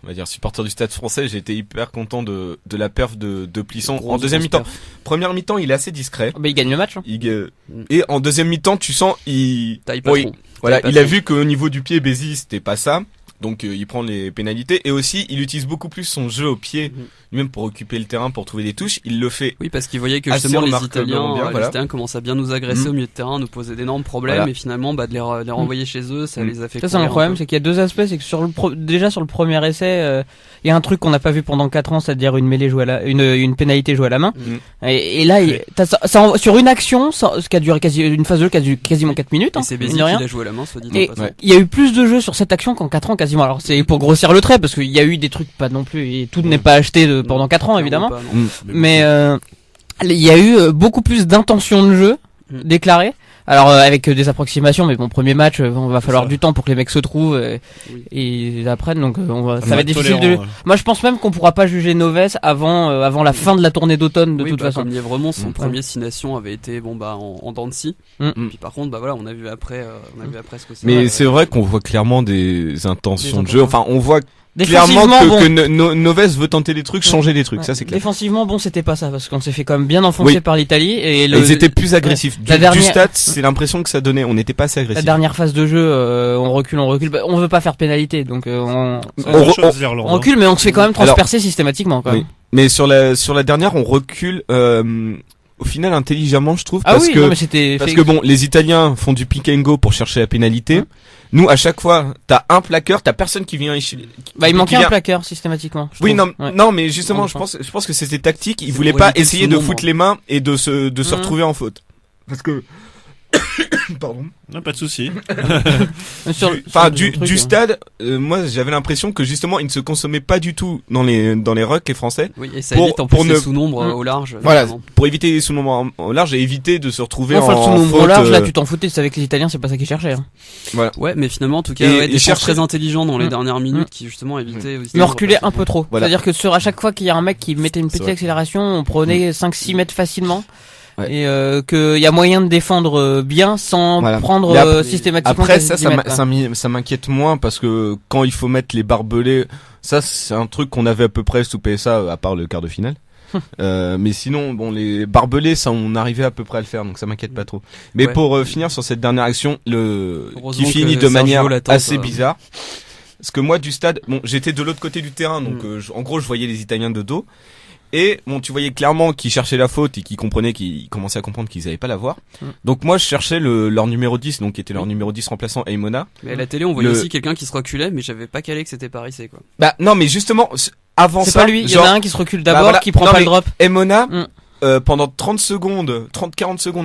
va dire supporter du Stade Français, j'ai été hyper content de la perf de Plisson en deuxième mi-temps. Première mi-temps, il est assez discret.
Il gagne le match. Hein.
Et en deuxième mi-temps, tu sens il a vu qu'au niveau du pied, Bézi, c'était pas ça. Donc il prend les pénalités et aussi il utilise beaucoup plus son jeu au pied, même pour occuper le terrain, pour trouver des touches. Il le fait.
Oui, parce qu'il voyait que justement les Italiens commençaient à bien nous agresser au milieu de terrain, nous poser d'énormes problèmes et finalement de les renvoyer chez eux, ça les a fait.
Ça c'est un problème, c'est qu'il y a deux aspects, c'est que déjà sur le premier essai, il y a un truc qu'on n'a pas vu pendant 4 ans, c'est-à-dire une mêlée jouée une pénalité jouée à la main. Et là, sur une action, ce qui a duré une phase de jeu qui a duré quasiment 4 minutes.
Et c'est Bézi qui l'a joué à la main, soit dit.
Et il y a eu plus de jeux sur cette action qu'en 4 ans quasiment. Alors c'est pour grossir le trait parce qu'il y a eu des trucs pas non plus et tout n'est pas acheté pendant 4 ans évidemment. Mais il y a eu beaucoup plus d'intention de jeu déclarée. Alors avec des approximations, mais bon, premier match, on va falloir du temps pour que les mecs se trouvent et apprennent. Donc ça va être difficile de. Moi, je pense même qu'on pourra pas juger Noves avant la fin de la tournée d'automne de toute façon.
Comme Lièvremont, son premier 6 nations avait été en dents de scie. Puis par contre, on a vu après ce que c'est.
Mais c'est vrai qu'on voit clairement des intentions de jeu. Enfin, on voit clairement que Noves veut tenter des trucs, changer des trucs, ça c'est clair.
Défensivement, c'était pas ça, parce qu'on s'est fait quand même bien enfoncer par l'Italie. Et
ils étaient plus agressifs. Du stade, c'est l'impression que ça donnait, on n'était pas assez agressifs.
La dernière phase de jeu, on recule. On veut pas faire pénalité, donc on recule, mais on se fait quand même transpercer systématiquement, quand même.
Mais sur la dernière, on recule, au final intelligemment, je trouve, parce que bon, les Italiens font du pick and go pour chercher la pénalité. Nous, à chaque fois, t'as un plaqueur, t'as personne qui vient.
Il manquait un plaqueur systématiquement.
Non, mais justement, je pense que c'était tactique. Ils voulaient pas essayer de foutre les mains et de se retrouver en faute. Parce que pardon.
Non, pas de souci.
Du stade, moi j'avais l'impression que justement ils ne se consommaient pas du tout dans les rucks les Français.
Oui, et ça évite en plus les sous-nombres au large.
Voilà, pour éviter les sous-nombres au large et éviter de se retrouver en
sous-nombre
faute.
Au large, là tu t'en foutais, c'est avec les Italiens, c'est pas ça qu'ils cherchaient. Hein.
Voilà.
Ouais, mais finalement en tout cas, des choses très intelligents dans les dernières minutes qui justement évitaient.
Mais on reculait un peu trop. Voilà. C'est-à-dire que à chaque fois qu'il y a un mec qui mettait une petite accélération, on prenait 5-6 mètres facilement. Ouais. Et qu'il y a moyen de défendre bien sans prendre systématiquement.
Après ça m'inquiète moins parce que quand il faut mettre les barbelés, ça c'est un truc qu'on avait à peu près sous PSA à part le quart de finale. Mais sinon bon, les barbelés ça on arrivait à peu près à le faire, donc ça m'inquiète pas trop. Mais pour finir sur cette dernière action, qui finit de manière assez bizarre. Parce que moi du stade, bon j'étais de l'autre côté du terrain, donc en gros je voyais les Italiens de dos. Et bon, tu voyais clairement qu'ils cherchaient la faute et qu'ils commençaient à comprendre qu'ils allaient pas la voir. Donc moi, je cherchais leur numéro 10, donc qui était leur numéro 10 remplaçant Eimona.
Mais à la télé, on voyait aussi quelqu'un qui se reculait, mais j'avais pas calé que c'était Parissé, quoi.
Bah non, mais justement, avant ça,
c'est pas lui. Il y en a un qui se recule d'abord, qui prend pas le drop.
Eimona, pendant 40 secondes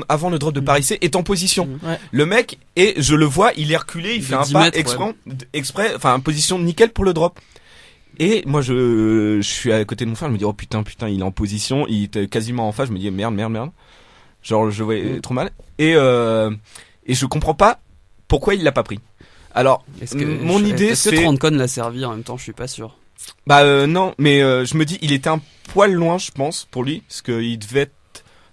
avant le drop de Parissé, est en position. Le mec, et je le vois, il est reculé, il fait un pas exprès, enfin, position nickel pour le drop. Et moi je suis à côté de mon frère, je me dis oh putain il est en position, il était quasiment en face, je me dis merde. Genre je voyais trop mal et je comprends pas pourquoi il l'a pas pris. Alors, mon idée,
est-ce que Trancon l'a servi en même temps? Je suis pas sûr.
Non, mais je me dis, il était un poil loin, je pense, pour lui, parce qu'il devait être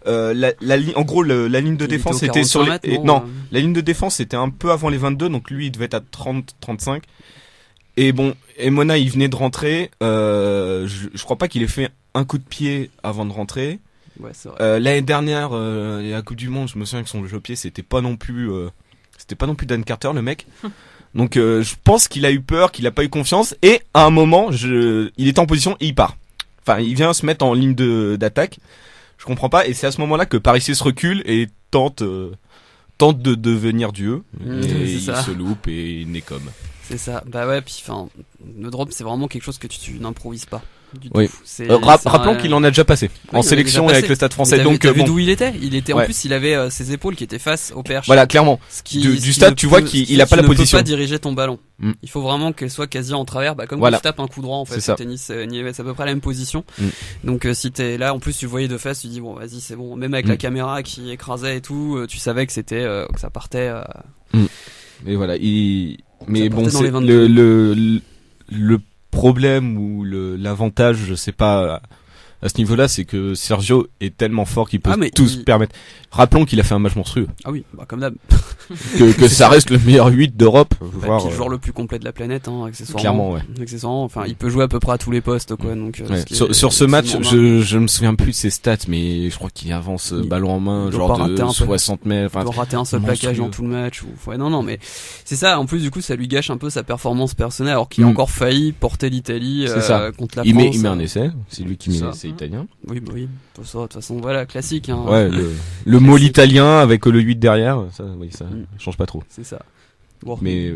la ligne, en gros, la ligne de défense était sur les, la ligne de défense était un peu avant les 22, donc lui, il devait être à 30-35. Et bon, Emona, il venait de rentrer. Je crois pas qu'il ait fait un coup de pied avant de rentrer.
Ouais, c'est vrai.
L'année dernière, la Coupe du Monde, je me souviens que son jeu au pied, c'était pas non plus Dan Carter, le mec. Donc, je pense qu'il a eu peur, qu'il a pas eu confiance. Et à un moment, il était en position et il part. Enfin, il vient se mettre en ligne d'attaque. Je comprends pas. Et c'est à ce moment-là que Parissier se recule et tente de devenir Dieu. Et il se loupe et il n'est comme.
C'est ça. Bah ouais, puis enfin, le drop, c'est vraiment quelque chose que tu n'improvises pas.
Oui. Rappelons qu'il en a déjà passé en sélection et avec le Stade Français. Donc
t'as vu d'où il était en plus, il avait ses épaules qui étaient face au perche.
Voilà, clairement. Du stade, tu vois qu'il a pas la position.
Tu peux pas diriger ton ballon. Il faut vraiment qu'elle soit quasi en travers, comme quand tu tapes un coup droit en fait.
C'est
au tennis, c'est à peu près la même position. Donc si t'es là, en plus tu voyais de face, tu dis bon, vas-y, c'est bon. Même avec la caméra qui écrasait et tout, tu savais que c'était que ça partait.
Mais voilà, mais bon, c'est le problème ou l'avantage, je sais pas, à ce niveau-là, c'est que Sergio est tellement fort qu'il peut tout se permettre. Rappelons qu'il a fait un match monstrueux.
Ah oui, comme d'hab.
que ça reste le meilleur 8 d'Europe.
Puis le joueur le plus complet de la planète, accessoirement.
Clairement, ouais.
Accessoirement, enfin, il peut jouer à peu près à tous les postes, quoi. Donc,
sur ce match, je me souviens plus de ses stats, mais je crois qu'il avance ballon en main, genre de 60 mètres.
Il doit rater un seul plaquage dans tout le match. Non, mais c'est ça. En plus, du coup, ça lui gâche un peu sa performance personnelle, alors qu'il a encore failli porter l'Italie contre la France.
Il met un essai. C'est lui qui met l'essai italien.
Oui. De toute façon, voilà, classique.
Ouais, le mot l'italien avec le 8 derrière, ça change pas trop.
C'est ça. Bon.
Mais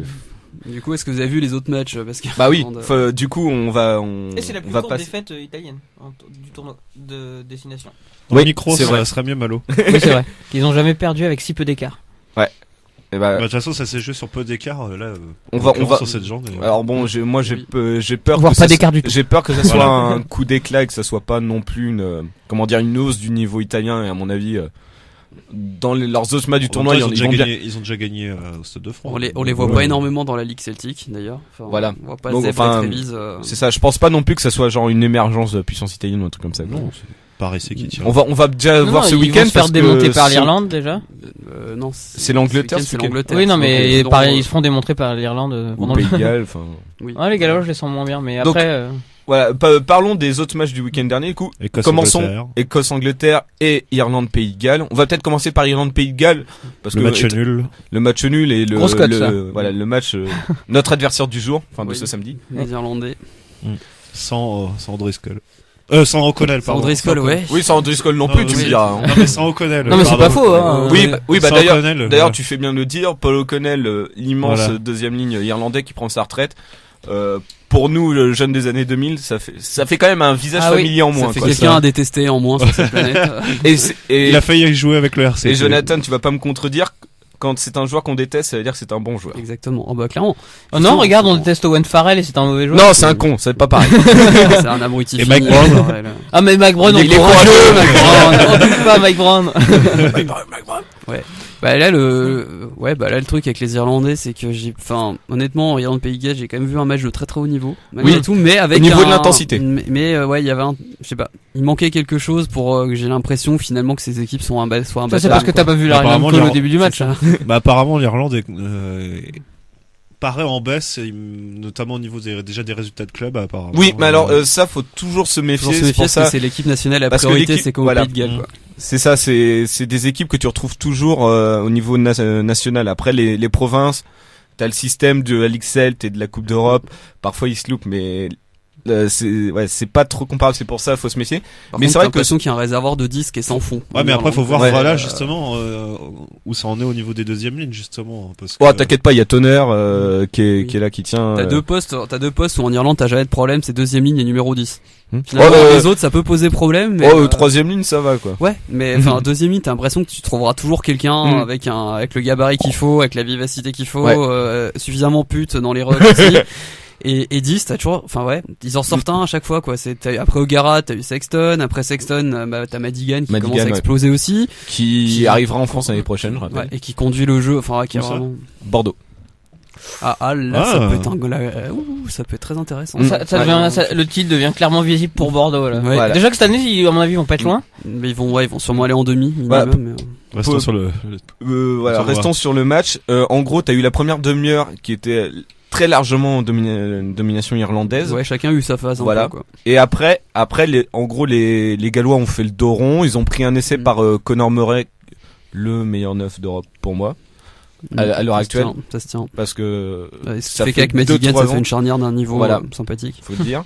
du coup, est-ce que vous avez vu les autres matchs parce que
oui. Du coup, on va.
Et c'est la plus courte défaite italienne du tournoi de destination.
Oui, micro, ça serait mieux Malo.
Oui, c'est vrai. Ils ont jamais perdu avec si peu d'écart.
Ouais.
De toute façon, ça s'est joué sur peu d'écart. Là,
on va
sur cette journée.
Alors bon, j'ai peur.
Pas d'écart du tout.
J'ai peur que ça soit un coup d'éclat et que ça soit pas non plus une hausse du niveau italien. Et à mon avis, dans leurs autres matchs du tournoi,
ils ont déjà gagné au Stade de France.
On les voit pas énormément dans la Ligue Celtique d'ailleurs.
Voilà.
On voit pas Trévise.
C'est ça. Je pense pas non plus que ça soit genre une émergence de puissance italienne ou un truc comme ça.
Non. Parissier qui tire.
On va déjà voir ce week-end.
Ils vont se faire démonter par l'Irlande déjà.
Non,
c'est l'Angleterre.
C'est l'Angleterre.
Oui, non, mais ils se font démontrer par l'Irlande pendant
le Pays de Galles. Enfin.
Oui. Les Gallois, je les sens moins bien, mais après.
Voilà, parlons des autres matchs du week-end dernier. Du coup, commençons Écosse-Angleterre et Irlande-Pays de Galles. On va peut-être commencer par Irlande-Pays de Galles parce
le match nul.
Le match nul et le match notre adversaire du jour, de ce samedi.
Les Irlandais.
Sans Driscoll. Sans O'Connell, pardon.
Sans Driscoll, ouais.
Oui, sans Driscoll non plus, tu me diras.
Non, mais sans O'Connell.
Non, mais c'est pas faux, hein.
Oui, d'ailleurs, tu fais bien de le dire. Paul O'Connell, l'immense deuxième ligne irlandais qui prend sa retraite. Pour nous, le jeune des années 2000, ça fait quand même un visage familier en moins.
Ça fait quelqu'un à détester en moins sur cette planète.
et
il a failli jouer avec le RC.
Et Jonathan, tu vas pas me contredire. Quand c'est un joueur qu'on déteste, ça veut dire que c'est un bon joueur.
Exactement. clairement.
Non, regarde, on déteste Owen Farrell et c'est un mauvais joueur.
Non, c'est un con, c'est pas pareil.
C'est un abruti.
Et Mike Brown.
Mais Mike Brown, il est courageux, Mike Brown. On doute pas Mike Brown.
Mike Brown.
Ouais. Là le truc avec les Irlandais, c'est que honnêtement, en Irlande Pays de Galles, j'ai quand même vu un match de très très haut niveau.
Oui.
Tout, mais avec
au niveau de l'intensité.
Mais il y avait je sais pas, il manquait quelque chose pour que j'ai l'impression finalement que ces équipes soient imbattables.
Ça c'est parce que t'as pas vu la Irlande au début du match.
Apparemment l'Irlande paraît en baisse, notamment au niveau des résultats de club apparemment.
Oui, mais alors ça faut toujours se méfier.
C'est l'équipe nationale à priorité, c'est comme au Pays de Galles.
C'est ça, c'est des équipes que tu retrouves toujours au niveau national. Après les provinces, t'as le système de la Ligue Celt et de la Coupe d'Europe. Parfois ils se loupent, mais c'est pas trop comparable, c'est pour ça faut se méfier.
Mais c'est vrai que l'impression qu'il y a un réservoir de disques et sans fond.
Mais après faut voir justement où ça en est au niveau des deuxièmes lignes justement parce que
t'inquiète pas, il y a Tonnerre qui est là, qui tient.
T'as deux postes où en Irlande t'as jamais de problème, c'est deuxième ligne et numéro 10. Finalement, les autres ça peut poser problème, mais
troisième ligne ça va quoi.
Ouais, mais deuxième ligne t'as l'impression que tu trouveras toujours quelqu'un avec le gabarit qu'il faut, avec la vivacité qu'il faut, suffisamment pute dans les rucks aussi. Et 10, t'as toujours, ils en sortent un à chaque fois, quoi. Après O'Gara, t'as eu Sexton, après Sexton, t'as Madigan qui commence à exploser aussi.
Qui arrivera en France l'année prochaine, je rappelle.
Et qui conduit le jeu, qui est vraiment...
Bordeaux.
Là, ça peut être ça peut être très intéressant.
Le titre devient clairement visible pour Bordeaux, là.
Ouais.
Déjà que cette année, à mon avis, ils vont pas être loin.
Mais ils vont sûrement aller en demi, minimum.
Restons sur
restons sur le match. En gros, t'as eu la première demi-heure qui était très largement domination irlandaise.
Ouais, chacun a eu sa phase.
Voilà.
Un peu, quoi.
Et après, les Gallois ont fait le dos rond. Ils ont pris un essai par Conor Murray, le meilleur neuf d'Europe pour moi. À l'heure actuelle.
Ça se tient.
Parce que
ça fait qu'avec Madigan, ça fait une charnière d'un niveau sympathique.
Faut le dire.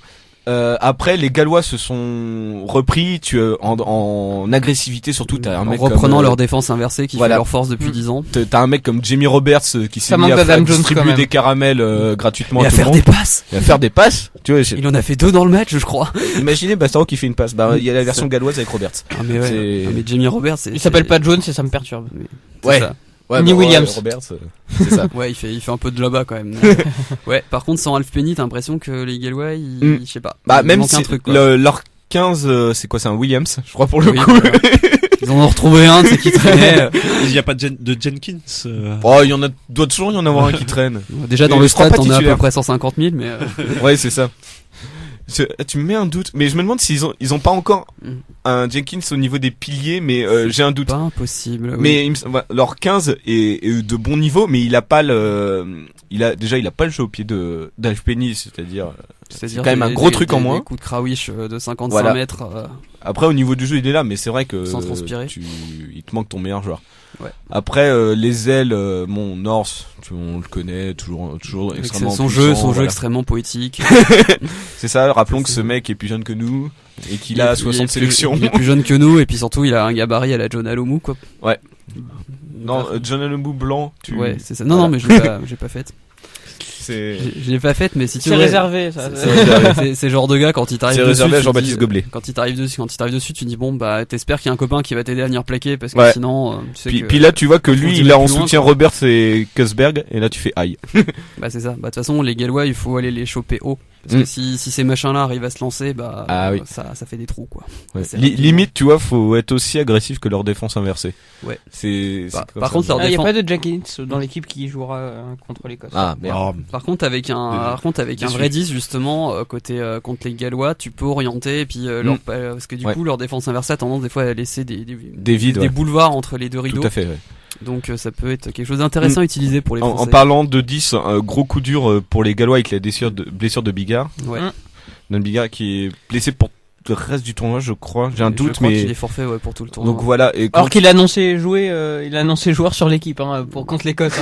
Après, les Gallois se sont repris en agressivité, surtout. T'as un mec
reprenant leur défense inversée qui fait leur force depuis 10 ans.
T'as un mec comme Jamie Roberts qui s'est mis à distribuer des caramels gratuitement
à tout le monde. Et
à faire des passes. Tu vois,
il en a fait 2 dans le match, je crois.
Imaginez Bastaro qui fait une passe. Il y a la version galloise avec Roberts.
Mais Jamie Roberts,
il s'appelle pas Jones et ça me perturbe.
Ouais.
Ni Williams.
Roberts, c'est ça.
Ouais, il fait un peu de là-bas quand même. Ouais, par contre, sans Alf Penny, t'as l'impression que les Gallois, je sais pas.
Même si leur 15, c'est quoi, c'est un Williams, je crois pour le coup.
Ils en ont retrouvé un, c'est qui traînait.
Il y a pas de Jenkins.
Il doit toujours y en avoir un qui traîne.
Déjà dans le stade, on a à peu près 150 000, mais.
Ouais, c'est ça. Tu me mets un doute, mais je me demande s'ils ont pas encore un Jenkins au niveau des piliers, mais j'ai un doute.
Pas impossible.
Mais leur 15 est de bon niveau, mais il a pas le jeu au pied d'Alf Penny, c'est-à-dire c'est quand même un gros truc en moins.
Des coups de Krawish de 55 mètres.
Après au niveau du jeu il est là, mais c'est vrai que
sans transpirer.
Il te manque ton meilleur joueur.
Ouais.
Après les ailes, North, on le connaît, toujours extrêmement
son
puissant,
jeu extrêmement poétique.
C'est ça, rappelons que ce mec est plus jeune que nous et qu'il a 60 sélections.
Il est plus jeune que nous et puis surtout il a un gabarit à la John Alomu quoi.
Ouais. Non, John Alomu blanc,
Ouais, c'est ça. Non, mais j'ai pas fait. Je l'ai pas faite, mais si tu
veux. C'est réservé, ça.
C'est le genre de gars, quand il t'arrive dessus.
C'est réservé à Jean-Baptiste Goblet.
Quand il t'arrive dessus, tu dis t'espères qu'il y a un copain qui va t'aider à venir plaquer, parce que sinon,
puis là, tu vois que lui, il a en soutien Roberts et Kusberg, et là, tu fais aïe.
C'est ça. De toute façon, les Gallois, il faut aller les choper haut. Parce que si ces machins-là arrivent à se lancer, ça fait des trous, quoi.
Ouais. Limite, tu vois, faut être aussi agressif que leur défense inversée.
Ouais.
Par
contre, il n'y a pas de Jenkins dans l'équipe qui jouera contre l'Écosse.
Ah, merde.
Par contre, avec un vrai 10, justement, contre les Gallois, tu peux orienter, et puis, parce que du coup, leur défense inversée a tendance, des fois, à laisser des vides, des boulevards entre les deux rideaux.
Tout à fait, ouais.
Donc ça peut être quelque chose d'intéressant à utiliser pour les Français.
En parlant de 10, un gros coup dur pour les Gallois avec la blessure de Bigard.
Ouais.
D'un Bigard qui est blessé pour le reste du tournoi, je crois. J'ai un doute,
je crois
mais
qu'il est forfait pour tout le tournoi.
Donc voilà.
Alors qu'il a annoncé joueur sur l'équipe contre l'Écosse.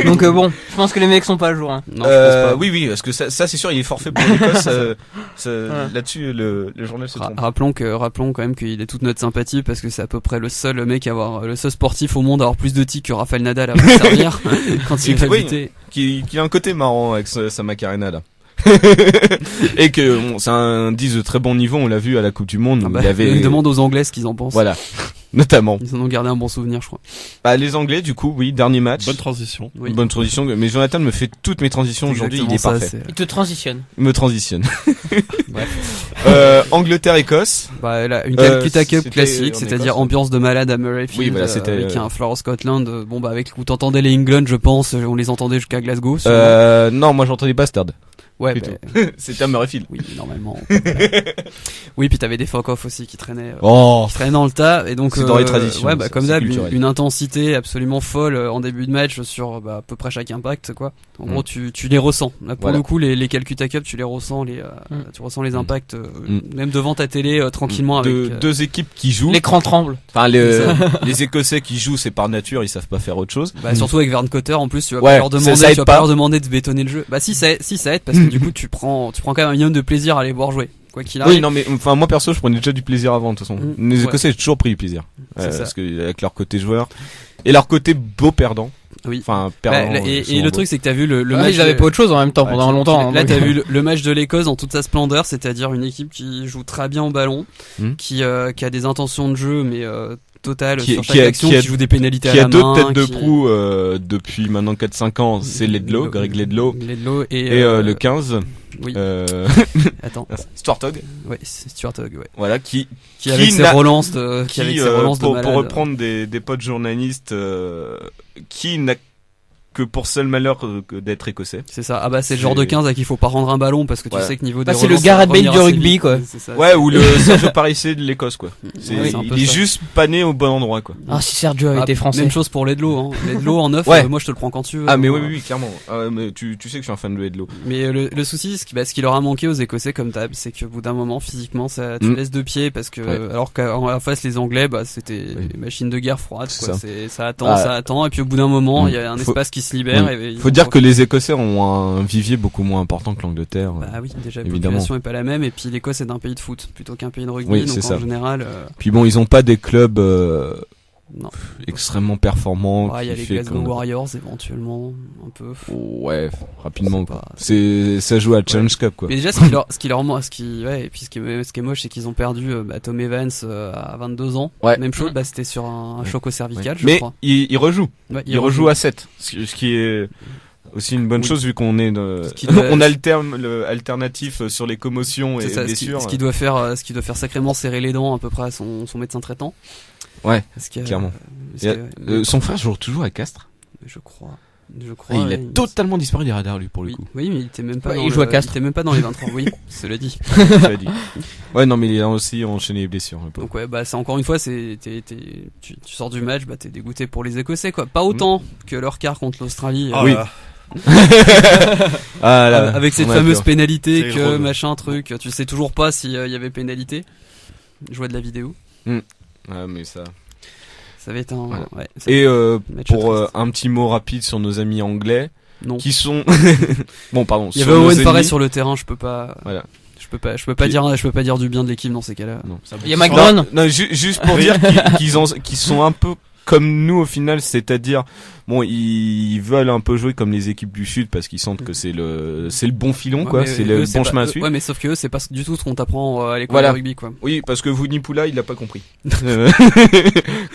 Donc bon, je pense que les mecs sont pas à jour.
Non, je pense pas.
Oui, parce que ça c'est sûr, il est forfait pour l'Écosse. Là-dessus, le journal se trompe.
Rappelons quand même qu'il est toute notre sympathie, parce que c'est à peu près le seul mec à avoir, le seul sportif au monde à avoir plus de tics que Rafael Nadal à servir quand il va buter.
Qui a un côté marrant avec sa Macarena là. Et que c'est un 10 de très bon niveau, on l'a vu à la Coupe du Monde.
Il demande aux Anglais ce qu'ils en pensent.
Voilà, notamment.
Ils en ont gardé un bon souvenir, je crois.
Les Anglais, du coup, oui, dernier match.
Bonne transition.
Oui.
Bonne transition. Mais Jonathan me fait toutes mes transitions aujourd'hui, il est parfait.
Il te transitionne.
Il me transitionne.
Bref.
Angleterre-Écosse.
Une Calcutta Cup classique, c'est-à-dire ambiance de malade à Murrayfield.
Oui, voilà, c'était
avec un Floor Scotland. Avec où t'entendais les England, je pense, on les entendait jusqu'à Glasgow.
Non, moi j'entendais Bastard.
Ouais,
c'était à Murrayfield.
Oui, normalement. Oui, puis t'avais des fuck-off aussi qui traînaient dans le tas, et donc
c'est dans les traditions.
Comme d'hab, une intensité absolument folle en début de match sur à peu près chaque impact, quoi. En gros, tu les ressens. Là, pour le coup, les Calcutta Cup, tu les ressens, tu ressens les impacts même devant ta télé tranquillement avec
deux équipes qui jouent.
L'écran tremble.
Enfin, les Écossais qui jouent, c'est par nature, ils savent pas faire autre chose.
Surtout avec Vern Cotter, en plus, tu vas pas leur demander de bétonner le jeu. Si ça aide, parce que du coup, tu prends quand même un minimum de plaisir à les voir jouer. Quoi qu'il arrive.
Oui, non, mais moi perso, je prenais déjà du plaisir avant, de toute façon. Les Écossais, j'ai toujours pris du plaisir. Parce que avec leur côté joueur et leur côté beau perdant.
Oui.
Enfin, perdant.
Et le truc, c'est que t'as vu le match.
Ils avaient pas autre chose en même temps pendant longtemps.
Là, t'as vu le match de l'Écosse dans toute sa splendeur, c'est-à-dire une équipe qui joue très bien au ballon, qui a des intentions de jeu, mais total sur chaque action, qui joue des pénalités à la main,
qui a deux têtes de proue depuis maintenant 4-5 ans, c'est Ledlow, Greg Ledlow et le 15.
Oui. Attends.
Stuart Hogg.
Ouais, c'est Stuart Hogg, ouais.
Voilà, qui
avec ses relances de
pour reprendre des potes journalistes, qui n'a que pour seul malheur d'être écossais.
C'est ça. Ah bah c'est le genre de 15 à qui il faut pas rendre un ballon parce que tu sais que niveau des
c'est le Gareth Bale du rugby quoi.
Ou le Sergio Parisse de l'Écosse quoi. Il est juste pas né au bon endroit quoi.
Ah si Sergio avait été français.
Même chose pour Ledlow hein. Ledlow en 9 moi je te le prends quand tu veux.
Ah mais oui clairement. Mais tu sais que je suis un fan de Ledlow.
Mais le souci ce qui leur a manqué aux Écossais comme d'hab, c'est qu'au bout d'un moment physiquement ça tu laisses 2 pieds parce que alors qu'en face les Anglais c'était des machines de guerre froides quoi. Ça attend et puis au bout d'un moment il y a un espace qui se libère.
Faut dire que les Écossais ont un vivier beaucoup moins important que l'Angleterre.
Bah oui, déjà la
évidemment.
population est pas la même et puis l'Écosse est un pays de foot plutôt qu'un pays de rugby donc en général.
Puis bon, ils ont pas des clubs extrêmement performants.
Il y a les Glasgow Warriors éventuellement un peu.
Ouais, rapidement quoi. Ça joue à Challenge Cup quoi.
Mais déjà ce qui est moche c'est qu'ils ont perdu Tom Evans à 22 ans. Même chose, c'était sur un choc au cervical je crois.
Mais il rejoue. Il rejoue à 7, ce qui est aussi une bonne chose vu qu'on est on a le terme alternatif sur les commotions et blessures.
Ce qui doit faire sacrément serrer les dents à peu près à son médecin traitant.
Ouais, clairement. Son frère joue toujours à Castres.
Je crois.
Il a totalement disparu des radars lui pour le coup.
Oui, mais il était même pas
il joue à Castres.
Il était même pas dans les 23. Oui, cela dit.
Ouais, non mais il a aussi enchaîné les blessures.
Donc c'est encore une fois tu sors du match, t'es dégoûté pour les Écossais quoi. Pas autant que leur quart contre l'Australie.
Oui.
Avec cette fameuse pénalité que machin truc, tu sais toujours pas s'il y avait pénalité. Je vois de la vidéo.
Ouais, mais ça
va être un.
Et pour un petit mot rapide sur nos amis anglais, qui sont. Bon, pardon.
Il y avait Owen Farrell sur le terrain, je peux pas. Voilà. Je peux pas dire du bien de l'équipe dans ces cas-là.
Non.
Il y a McDonald.
Non, juste pour dire qu'ils sont un peu comme nous au final, c'est-à-dire bon, ils veulent un peu jouer comme les équipes du Sud parce qu'ils sentent que c'est le bon filon quoi, c'est le bon chemin à suivre.
Ouais, mais sauf que eux, c'est pas du tout ce qu'on t'apprend à l'école de rugby quoi.
Oui, parce que Vunipola, il a pas compris.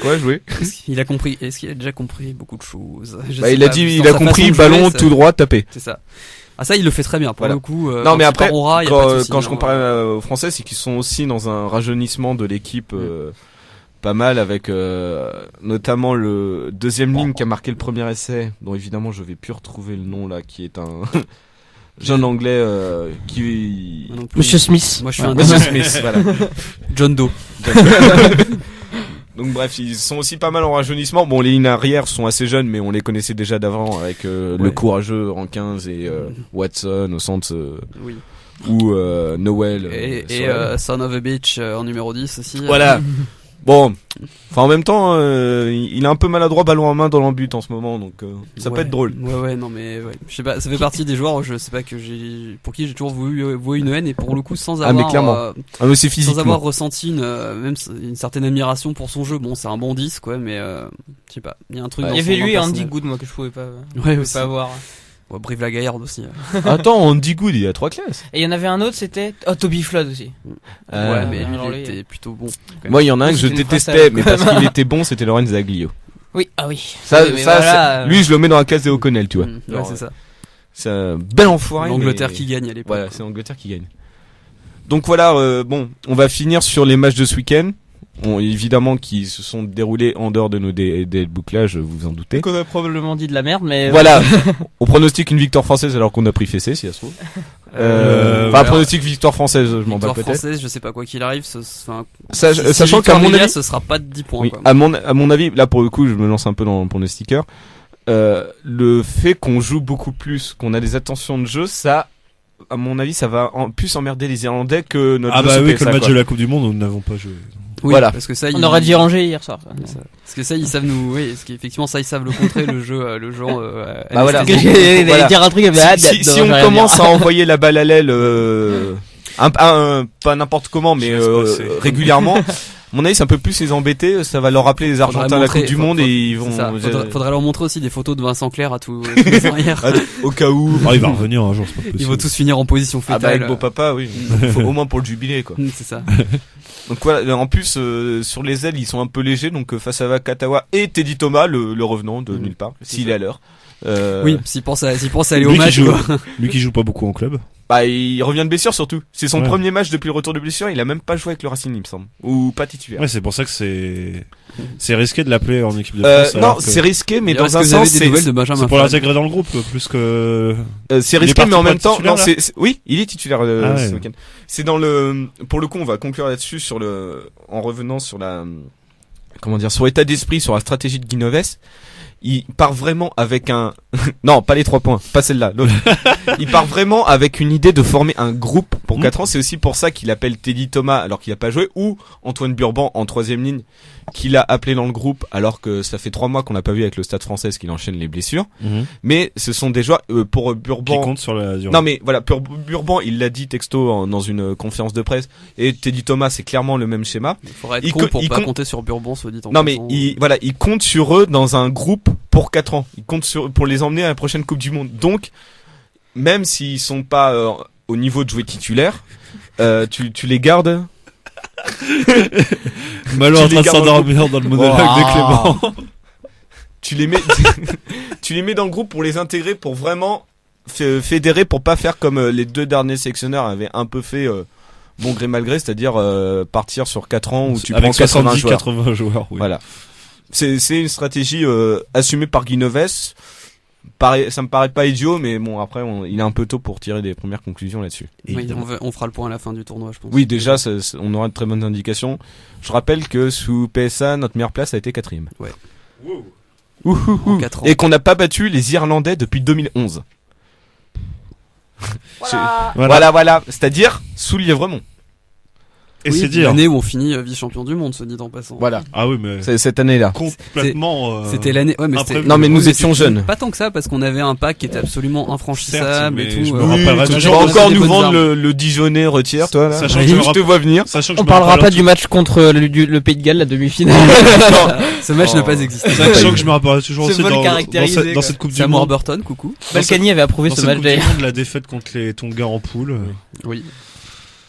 Quoi, jouer?
Il a compris. Est-ce qu'il a déjà compris beaucoup de choses?
Il a compris ballon tout droit taper.
C'est ça. Ah ça il le fait très bien pour le coup.
Non mais après quand je compare aux Français, c'est qu'ils sont aussi dans un rajeunissement de l'équipe pas mal avec notamment le deuxième ligne qui a marqué le premier essai, dont évidemment je vais plus retrouver le nom là, qui est un jeune anglais qui
Monsieur Smith.
Moi je suis
Monsieur Smith, voilà.
John Doe.
Donc bref, ils sont aussi pas mal en rajeunissement. Bon, les lignes arrière sont assez jeunes, mais on les connaissait déjà d'avant avec le courageux en 15 et Watson au centre ou Noël
et Son of a Beach en numéro 10 aussi.
Voilà. Bon, enfin en même temps, il est un peu maladroit ballon en main dans l'embut en ce moment, donc ça peut être drôle.
Ouais, non mais je sais pas, ça fait partie des joueurs, je sais pas pour qui j'ai toujours voué une haine et pour le coup sans avoir,
mais clairement, mais c'est physiquement.
Sans avoir ressenti même une certaine admiration pour son jeu. Bon, c'est un bon 10 quoi, mais je sais pas, il y a un truc.
Il y avait lui et Andy Good moi que je pouvais pas avoir.
Brive la Gaillarde aussi.
Attends, Andy Good, il a 3 classes.
Et il y en avait un autre, c'était Toby Flood aussi.
Ouais, mais lui, il était plutôt bon.
Moi, il y en a un que je détestais, mais parce qu'il était bon, c'était Lorenz Zaglio.
Oui, ah oui.
Lui, je le mets dans la case des O'Connell, tu vois.
Ouais, c'est ça.
C'est un bel enfoiré.
L'Angleterre qui gagne à l'époque.
Voilà, c'est l'Angleterre qui gagne. Donc voilà, bon, on va finir sur les matchs de ce week-end. Évidemment qui se sont déroulés en dehors de nos des bouclages, vous vous en doutez.
On a probablement dit de la merde, mais
voilà. On pronostique une victoire française alors qu'on a pris fessé, si ça se trouve. Pronostic victoire française, je m'en bats peut-être.
Victoire française, je sais pas quoi qu'il arrive,
sachant qu'à mon avis,
ce sera pas de 10 points.
Oui, à mon avis, là pour le coup, je me lance un peu dans le pronostiqueur. Le fait qu'on joue beaucoup plus, qu'on a des attentions de jeu, ça, à mon avis, ça va plus emmerder les Irlandais que notre jeu.
Ah bah oui, que le match de la Coupe du Monde, nous n'avons pas joué.
Oui,
voilà.
Parce que ça,
on aurait dû ranger hier soir.
Parce que ça, ils savent parce qu'effectivement, ça, ils savent le contrer, le jeu,
voilà.
Dire un truc,
si on commence à envoyer la balle à l'aile, pas n'importe comment, mais régulièrement, à mon avis, c'est un peu plus les embêter, ça va leur rappeler les Argentins à la Coupe du Monde et ils vont...
Faudrait leur montrer aussi des photos de Vincent Clerc à tous les arrières.
Au cas où.
Il va revenir un jour, c'est pas possible.
Ils vont tous finir en position fétale.
Avec beau papa, oui. Au moins pour le jubilé, quoi.
C'est ça.
Donc voilà, en plus, sur les ailes, ils sont un peu légers, donc face à Vakatawa et Teddy Thomas, le revenant de nulle part, s'il est à l'heure.
Oui, s'il pense à aller au match.
Lui qui joue pas beaucoup en club.
Bah, il revient de blessure surtout. C'est son premier match depuis le retour de blessure. Il a même pas joué avec le Racing, il me semble, ou pas titulaire.
Ouais, c'est pour ça que c'est risqué de l'appeler en équipe de France.
Non, c'est risqué, mais dans un sens, c'est
pour l'intégrer dans le groupe plus que.
C'est risqué, mais en même temps, non, oui, il est titulaire ce week-end. C'est pour le coup, on va conclure là-dessus en revenant sur sur l'état d'esprit, sur la stratégie de Guinoves. Il part vraiment avec non, pas les 3 points, pas celle-là, l'autre. Il part vraiment avec une idée de former un groupe pour 4 ans. C'est aussi pour ça qu'il appelle Teddy Thomas alors qu'il a pas joué, ou Antoine Burban en 3e ligne qu'il a appelé dans le groupe alors que ça fait 3 mois qu'on n'a pas vu avec le Stade Français qu'il enchaîne les blessures. Mais ce sont des joueurs pour Burban
qui comptent sur la durée.
Non mais voilà, pour Burban, il l'a dit texto dans une conférence de presse, et Teddy Thomas c'est clairement le même schéma.
Il faudrait être con pour pas compter sur Burban, soit dit en
non mais il compte sur eux dans un groupe pour 4 ans. Il compte pour les emmener à la prochaine Coupe du Monde. Donc même s'ils sont pas au niveau de jouer titulaire, tu les gardes.
Malo en train de s'endormir dans le monologue de Clément.
Tu les mets dans le groupe pour les intégrer, pour vraiment fédérer, pour pas faire comme les 2 derniers sélectionneurs avaient un peu fait bon gré mal gré, c'est-à-dire partir sur 4 ans où tu prends 80
joueurs. Oui.
Voilà. C'est une stratégie assumée par Guinoves. Ça me paraît pas idiot, mais bon, après, il est un peu tôt pour tirer des premières conclusions là-dessus.
Oui, on fera le point à la fin du tournoi, je pense.
Oui, déjà, on aura de très bonnes indications. Je rappelle que sous PSA, notre meilleure place a été 4e.
Ouais.
Ouh.
4 ans.
Et qu'on n'a pas battu les Irlandais depuis 2011. Voilà. C'est-à-dire sous Lièvremont.
Et c'est dire.
L'année où on finit vice-champion du monde, se dit en passant.
Voilà.
Ah oui, mais.
C'est cette année-là.
Complètement.
C'était l'année. Ouais, mais
non, mais nous étions jeunes.
Pas tant que ça, parce qu'on avait un pack qui était absolument infranchissable et tout.
Je me rappellerai
tu vas encore nous vendre le Dijonais retire, toi, là.
Sachant que
je te vois venir.
On parlera pas du match contre le Pays de Galles, la demi-finale.
Ce match n'a pas existé.
Sachant que je me rappellerai toujours aussi
dans
cette Coupe du
Sam
Monde.
Warburton, coucou.
Balkany avait approuvé ce match d'ailleurs.
La défaite contre les Tonga en poule.
Oui.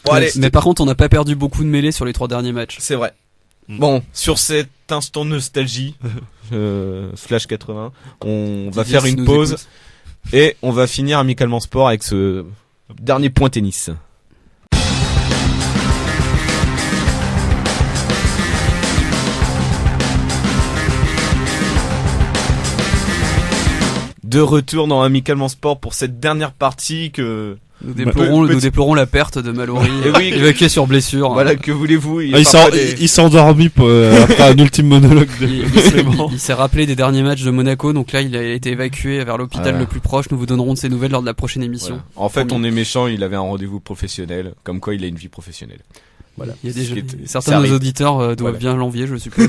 Bon, allez.
Mais par contre, on n'a pas perdu beaucoup de mêlées sur les 3 derniers matchs.
C'est vrai. Bon, sur cet instant nostalgie, Flash 80, on va faire une pause et on va finir amicalement sport avec ce dernier point tennis. De retour dans Amicalement Sport pour cette dernière partie que
nous déplorons la perte de Mallory, évacué sur blessure.
Voilà, que voulez-vous,
il s'est endormi après un ultime monologue de Clément.
Il s'est rappelé des derniers matchs de Monaco, donc là il a été évacué vers l'hôpital le plus proche. Nous vous donnerons de ses nouvelles lors de la prochaine émission.
Voilà. En fait, on est méchant, il avait un rendez-vous professionnel, comme quoi il a une vie professionnelle. Voilà.
Il y a certains de nos auditeurs doivent bien l'envier, je suppose.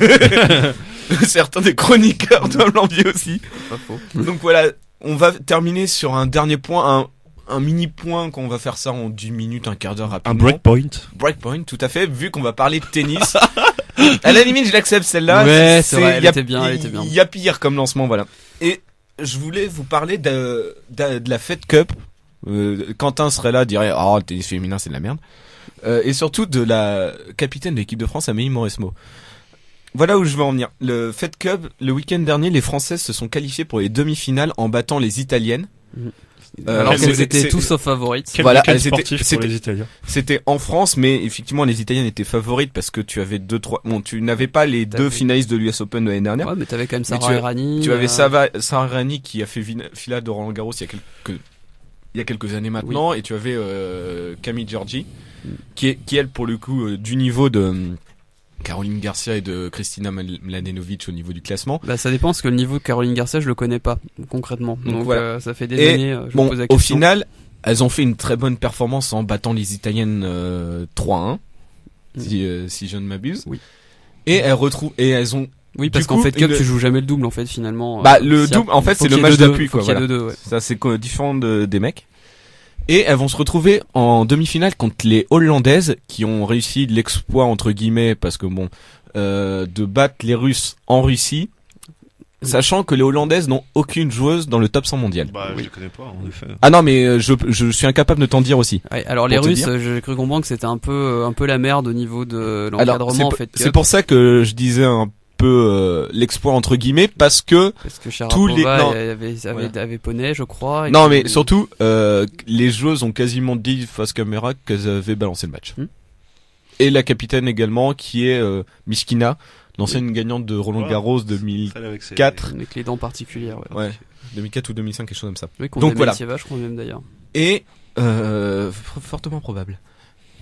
Certains des chroniqueurs doivent l'envier aussi.
Pas faux.
Donc voilà, on va terminer sur un dernier point, un mini point qu'on va faire ça en 10 minutes, un quart d'heure rapidement.
Un breakpoint.
Breakpoint, tout à fait, vu qu'on va parler de tennis. À la limite, je l'accepte celle-là.
Ouais, c'est vrai, elle était bien.
Il y a pire comme lancement, voilà. Et je voulais vous parler de la Fed Cup. Quentin serait là, dirait, oh, le tennis féminin, c'est de la merde. Et surtout de la capitaine de l'équipe de France, Amélie Mauresmo. Voilà où je veux en venir. Le Fed Cup, le week-end dernier, les Françaises se sont qualifiées pour les demi-finales en battant les Italiennes.
Alors qu'elles étaient tous sauf favorites.
Quel week-end sportif pour les Italiens.
C'était en France, mais effectivement les Italiennes étaient favorites parce que tu avais tu n'avais pas les 2 finalistes de l'US Open de l'année dernière.
Ouais, mais t'avais quand même Sarah Errani.
Tu avais Sarah Errani qui a fait finale de Roland Garros il y a quelques années maintenant, et tu avais Camille Giorgi qui elle pour le coup du niveau de Caroline Garcia et de Kristina Mladenovic au niveau du classement.
Bah ça dépend, parce que le niveau de Caroline Garcia je le connais pas concrètement. Donc voilà. Ça fait des années je me pose la question.
Au final, elles ont fait une très bonne performance en battant les Italiennes 3-1 si je ne m'abuse.
Oui.
Et elles ont
parce qu'en Fed Cup tu joues jamais le double en fait finalement.
Bah le double en fait c'est le match d'appui quoi.
Voilà.
Ça c'est différent des mecs. Et elles vont se retrouver en demi-finale contre les Hollandaises qui ont réussi l'exploit entre guillemets parce que de battre les Russes en Russie, sachant que les Hollandaises n'ont aucune joueuse dans le top 100 mondial.
Bah je les connais pas en effet.
Ah non mais je suis incapable de t'en dire aussi.
Ouais, alors les Russes, j'ai cru comprendre que c'était un peu la merde au niveau de l'encadrement en fait.
C'est pour ça que je disais un peu l'exploit entre guillemets parce que
Sharapova avait poney, je crois.
Non, mais surtout les joueuses ont quasiment dit face caméra qu'elles avaient balancé le match. Et la capitaine également, qui est Myskina, l'ancienne gagnante de Roland Garros 2004.
Avec les dents particulières.
Ouais. 2004 ou 2005, quelque chose comme ça.
Oui, donc voilà. Je crois même d'ailleurs.
Et fortement probable.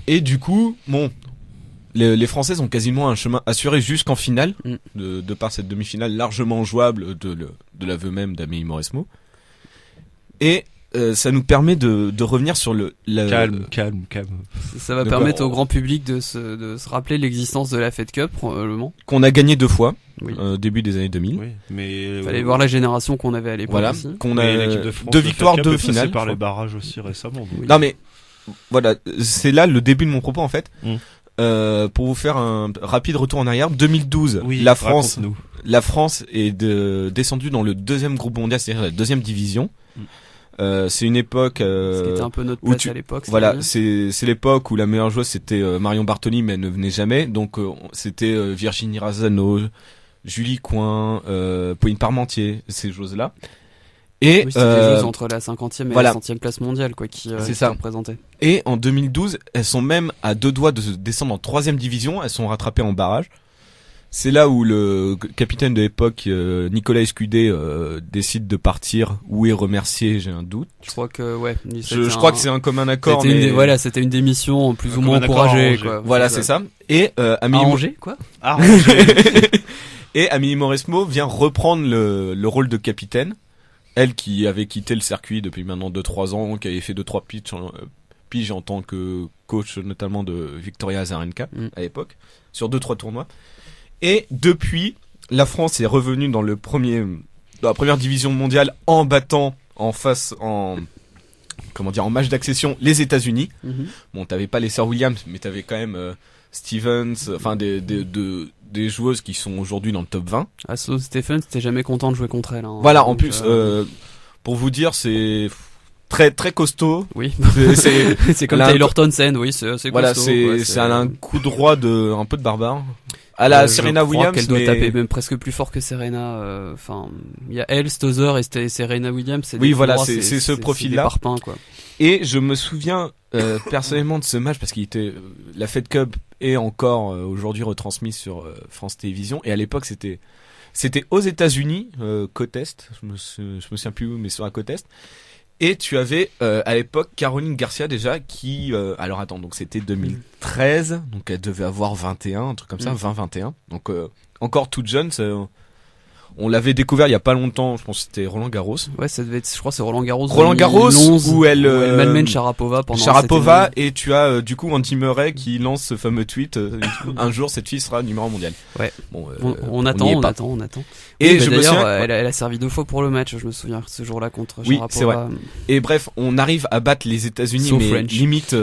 Et du coup, bon, les Françaises ont quasiment un chemin assuré jusqu'en finale, de par cette demi-finale largement jouable de l'aveu même d'Amélie Mauresmo. Et ça nous permet de revenir sur
calme.
Ça va permettre au grand public de se rappeler l'existence de la Fed Cup, probablement.
Qu'on a gagné 2 fois, début des années 2000.
Oui, mais
fallait voir la génération qu'on avait à l'époque.
Voilà,
aussi.
qu'on a l'équipe de France, 2 victoires, 2 finales.
Par les barrages aussi récemment.
Oui. Non mais voilà, c'est là le début de mon propos en fait. Pour vous faire un rapide retour en arrière, 2012, la France est descendue dans le 2e groupe mondial, c'est-à-dire la 2e division. C'est une époque
ce qui était un peu notre place à l'époque.
Voilà, c'est l'époque où la meilleure joueuse c'était Marion Bartoli, mais elle ne venait jamais. Donc c'était Virginie Razzano, Julie Coin, Pauline Parmentier, ces joueuses-là. Et
c'était des joueuses entre la 50e et la 100e place mondiale qui représentaient.
Et en 2012, elles sont même à 2 doigts de descendre en 3e division, elles sont rattrapées en barrage. C'est là où le capitaine de l'époque, Nicolas Escudé, décide de partir ou est remercié, j'ai un doute.
Je crois que
je crois que c'est un commun accord.
C'était une démission plus ou moins encouragée.
Voilà, c'est ça. Et Amélie
Angers, quoi.
Et Amélie Mauresmo vient reprendre le rôle de capitaine. Elle qui avait quitté le circuit depuis maintenant 2-3 ans, qui avait fait 2-3 piges en tant que coach notamment de Victoria Azarenka à l'époque, sur 2-3 tournois. Et depuis, la France est revenue dans la première division mondiale en battant en match d'accession les États-Unis. Bon, t'avais pas les sœurs Williams, mais t'avais quand même Stevens, enfin des joueuses qui sont aujourd'hui dans le top 20.
Sloane Stephens, t'es jamais content de jouer contre elle.
Voilà, en plus, pour vous dire, c'est très très costaud.
Oui. C'est comme Taylor Townsend, oui, c'est costaud.
Voilà, c'est un coup droit un peu de barbare. À la Serena Williams,
qu'elle doit taper même presque plus fort que Serena. Enfin, il y a elle, Stosur et Serena Williams.
Oui, voilà, c'est ce profil-là.
Parpaings, quoi.
Et je me souviens personnellement de ce match parce qu'il était la Fed Cup est encore aujourd'hui retransmise sur France Télévisions. Et à l'époque, c'était aux États-Unis, côte est. Je me souviens plus où, mais sur la côte est. Et tu avais à l'époque Caroline Garcia déjà qui alors attends, donc c'était 2013, donc elle devait avoir 21, un truc comme ça, 20-21. Donc encore toute jeune, on l'avait découvert il y a pas longtemps, je pense que c'était Roland Garros.
Ouais, ça devait être, je crois c'est Roland Garros
2011, où elle
malmène Sharapova pendant
Sharapova et tu as du coup Andy Murray qui lance ce fameux tweet un jour cette fille sera numéro mondial.
Ouais. Bon, on attend.
Et
je me souviens elle a servi 2 fois pour le match, je me souviens ce jour-là contre Sharapova.
Oui, c'est vrai. Et bref, on arrive à battre les États-Unis mais French. Limite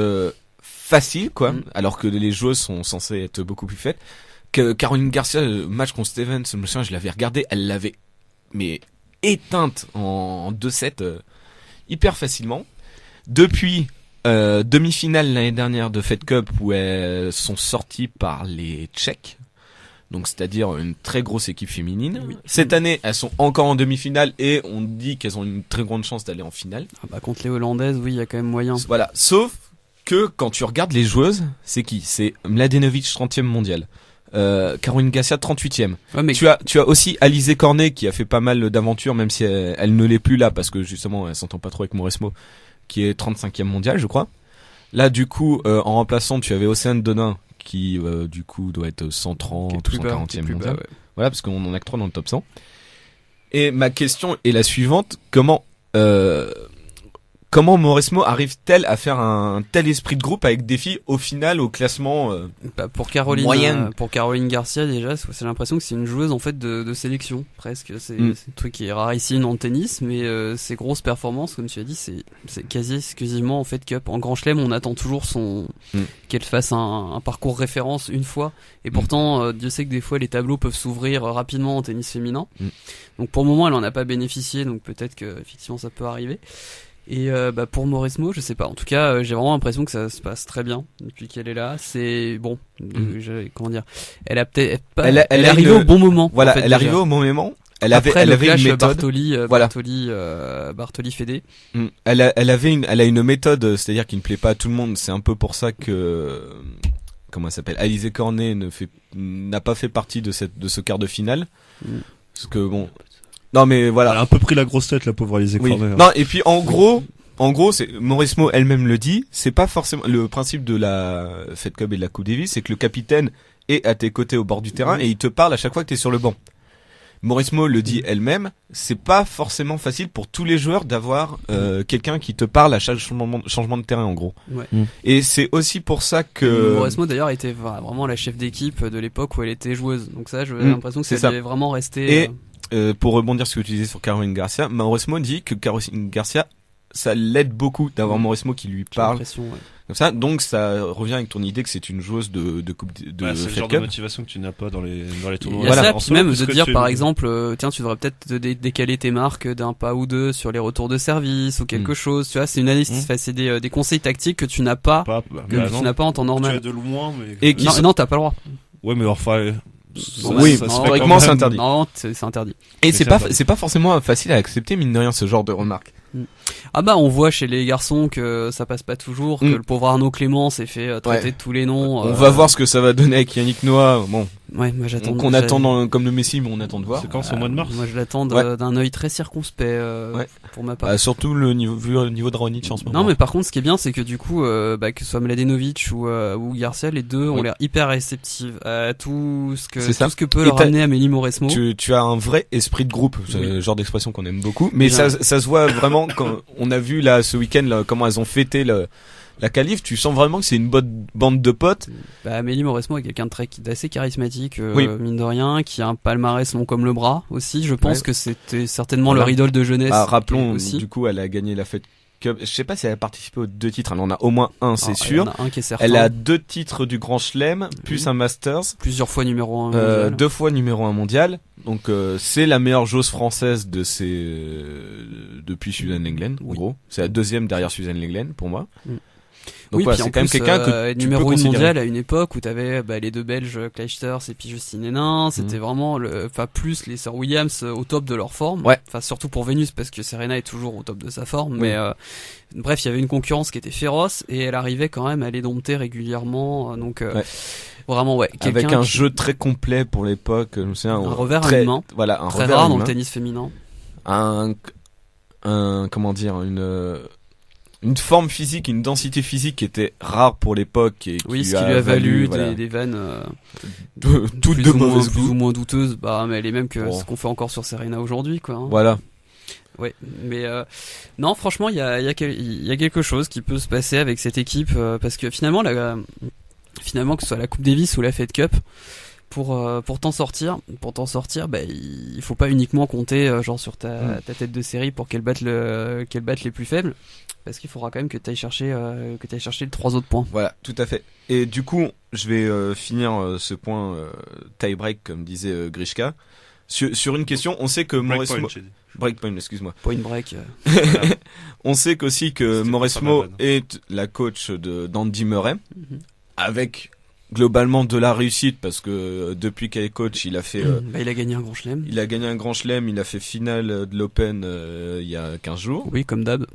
facile quoi, alors que les joueuses sont censées être beaucoup plus faites. Que Caroline Garcia, le match contre Stevens, je l'avais regardé, elle l'avait éteinte en 2-7 hyper facilement. Depuis demi-finale l'année dernière de Fed Cup où elles sont sorties par les Tchèques, donc c'est-à-dire une très grosse équipe féminine. Oui. Cette année, elles sont encore en demi-finale et on dit qu'elles ont une très grande chance d'aller en finale.
Contre les Hollandaises, oui, il y a quand même moyen.
Voilà, sauf que quand tu regardes les joueuses, c'est qui ? C'est Mladenovic 30e mondial. Caroline Garcia 38e. Ouais, mais... tu as aussi Alizé Cornet qui a fait pas mal d'aventures même si elle ne l'est plus là parce que justement elle s'entend pas trop avec Mauresmo qui est 35e mondial je crois. Là du coup en remplaçant tu avais Océane Donin qui du coup doit être 130 ou 140e mondial. Ouais. Voilà parce qu'on en a que 3 dans le top 100. Et ma question est la suivante, comment Mauresmo arrive-t-elle à faire un tel esprit de groupe avec des filles au final au classement
pour Caroline pour Caroline Garcia déjà c'est l'impression que c'est une joueuse en fait de sélection presque c'est un truc qui est rarissime dans le tennis mais ses grosses performances comme tu as dit c'est quasi exclusivement en fait Cup. En Grand Chelem on attend toujours qu'elle fasse un parcours référence une fois et pourtant Dieu sait que des fois les tableaux peuvent s'ouvrir rapidement en tennis féminin donc pour le moment elle en a pas bénéficié donc peut-être que effectivement ça peut arriver. Et pour Mauresmo, je sais pas. En tout cas, j'ai vraiment l'impression que ça se passe très bien depuis qu'elle est là. C'est bon. Comment dire? Elle a peut-être pas. Elle est arrivée au bon moment.
Voilà,
en fait,
elle est arrivée au bon moment. Elle avait
clash
une méthode.
Bartoli Fédé.
Elle a une méthode, c'est-à-dire qui ne plaît pas à tout le monde. C'est un peu pour ça que comment elle s'appelle, Alizé Cornet n'a pas fait partie de ce quart de finale. Parce que bon. Non mais voilà.
Elle a un peu pris la grosse tête, la pauvre Alizé Cornet.
Non, et puis en gros, c'est Mauresmo elle-même le dit, c'est pas forcément le principe de la Fed Cup et de la Coupe Davis, c'est que le capitaine est à tes côtés au bord du terrain et il te parle à chaque fois que t'es sur le banc. Mauresmo le dit elle-même, c'est pas forcément facile pour tous les joueurs d'avoir quelqu'un qui te parle à chaque changement de terrain en gros.
Ouais.
Et c'est aussi pour ça que
Mauresmo d'ailleurs était vraiment la chef d'équipe de l'époque où elle était joueuse. Donc ça, j'ai l'impression que ça devait vraiment rester.
Et pour rebondir sur ce que tu disais sur Caroline Garcia, Mauresmo dit que Caroline Garcia, ça l'aide beaucoup d'avoir Mauresmo qui lui parle. Comme ça, donc ça revient avec ton idée que c'est une joueuse de coupe de
c'est le genre de motivation que tu n'as pas dans les tournois.
Il y a ça, puis même de dire par exemple, tiens, tu devrais peut-être décaler tes marques d'un pas ou deux sur les retours de service ou quelque chose. Tu vois, c'est une analyse, c'est des conseils tactiques que tu n'as pas, tu n'as pas en temps normal.
Tu as de loin, mais
et non, t'as pas le droit.
Ouais, mais enfin.
Historiquement, c'est interdit.
Non, c'est interdit.
Et c'est pas forcément facile à accepter, mine de rien, ce genre de remarques.
Ah bah on voit chez les garçons que ça passe pas toujours, que le pauvre Arnaud Clément s'est fait traiter de tous les noms.
On va voir ce que ça va donner avec Yannick Noah. Bon.
Ouais, moi j'attends.
Qu'on attend comme le Messi, mais on attend de voir.
C'est quand, c'est au mois de mars.
Moi je l'attends d'un œil très circonspect pour ma part.
Surtout vu le niveau de Raonic en ce moment.
Non mais par contre ce qui est bien c'est que du coup que ce soit Mladenovic ou Garcia, les deux ont l'air hyper réceptifs à tout ce que peut leur amener Amélie Mauresmo.
Tu as un vrai esprit de groupe, c'est le genre d'expression qu'on aime beaucoup, mais ça se voit vraiment quand on a vu là ce week-end là, comment elles ont fêté la qualif, tu sens vraiment que c'est une bonne bande de potes.
Amélie Mauresmo est quelqu'un d'assez charismatique, mine de rien, qui a un palmarès long comme le bras aussi. Je pense que c'était certainement leur idole de jeunesse.
Rappelons
aussi.
Du coup, elle a gagné la Fed Cup. Je sais pas si elle a participé aux 2 titres. Elle en a au moins un, c'est sûr.
Il y en a un qui est certain.
Elle a 2 titres du Grand Chelem, plus un Masters.
Plusieurs fois numéro 1 mondial.
2 fois numéro 1 mondial. Donc c'est la meilleure joueuse française depuis Suzanne Lenglen. En gros, c'est la deuxième derrière Suzanne Lenglen pour moi. Donc
puis
c'est quand même quelqu'un que tu
numéro
peux
1
mondial
à une époque où t'avais les deux Belges Clijsters et puis Justine Hénin, c'était vraiment plus les sœurs Williams au top de leur forme. Enfin surtout pour Vénus parce que Serena est toujours au top de sa forme, mais bref, il y avait une concurrence qui était féroce et elle arrivait quand même à les dompter régulièrement, donc vraiment
avec un jeu très complet pour l'époque, je me souviens,
un revers à une main.
Voilà, un
très
revers
rare dans le tennis féminin.
Comment dire, une forme physique, une densité physique qui était rare pour l'époque et
ce qui lui a valu des vannes
toutes de mauvaises
plus ou moins douteuses, mais les mêmes que ce qu'on fait encore sur Serena aujourd'hui, quoi.
Voilà.
Ouais, mais non, franchement, il y a quelque chose qui peut se passer avec cette équipe parce que finalement que ce soit la Coupe Davis ou la Fed Cup, pour t'en sortir, il faut pas uniquement compter sur ta tête de série pour qu'elle batte les plus faibles, parce qu'il faudra quand même que tu ailles chercher les 3 autres points.
Voilà, tout à fait. Et du coup, je vais finir ce point tie break comme disait Grishka sur une question. On sait que Mauresmo breakpoint, excuse-moi.
Point break.
On sait qu'aussi que Mauresmo est la coach d'Andy Murray avec globalement de la réussite parce que depuis qu'elle est coach, il a fait
il a gagné un grand chelem.
Il a fait finale de l'Open il y a 15 jours.
Oui, comme d'hab.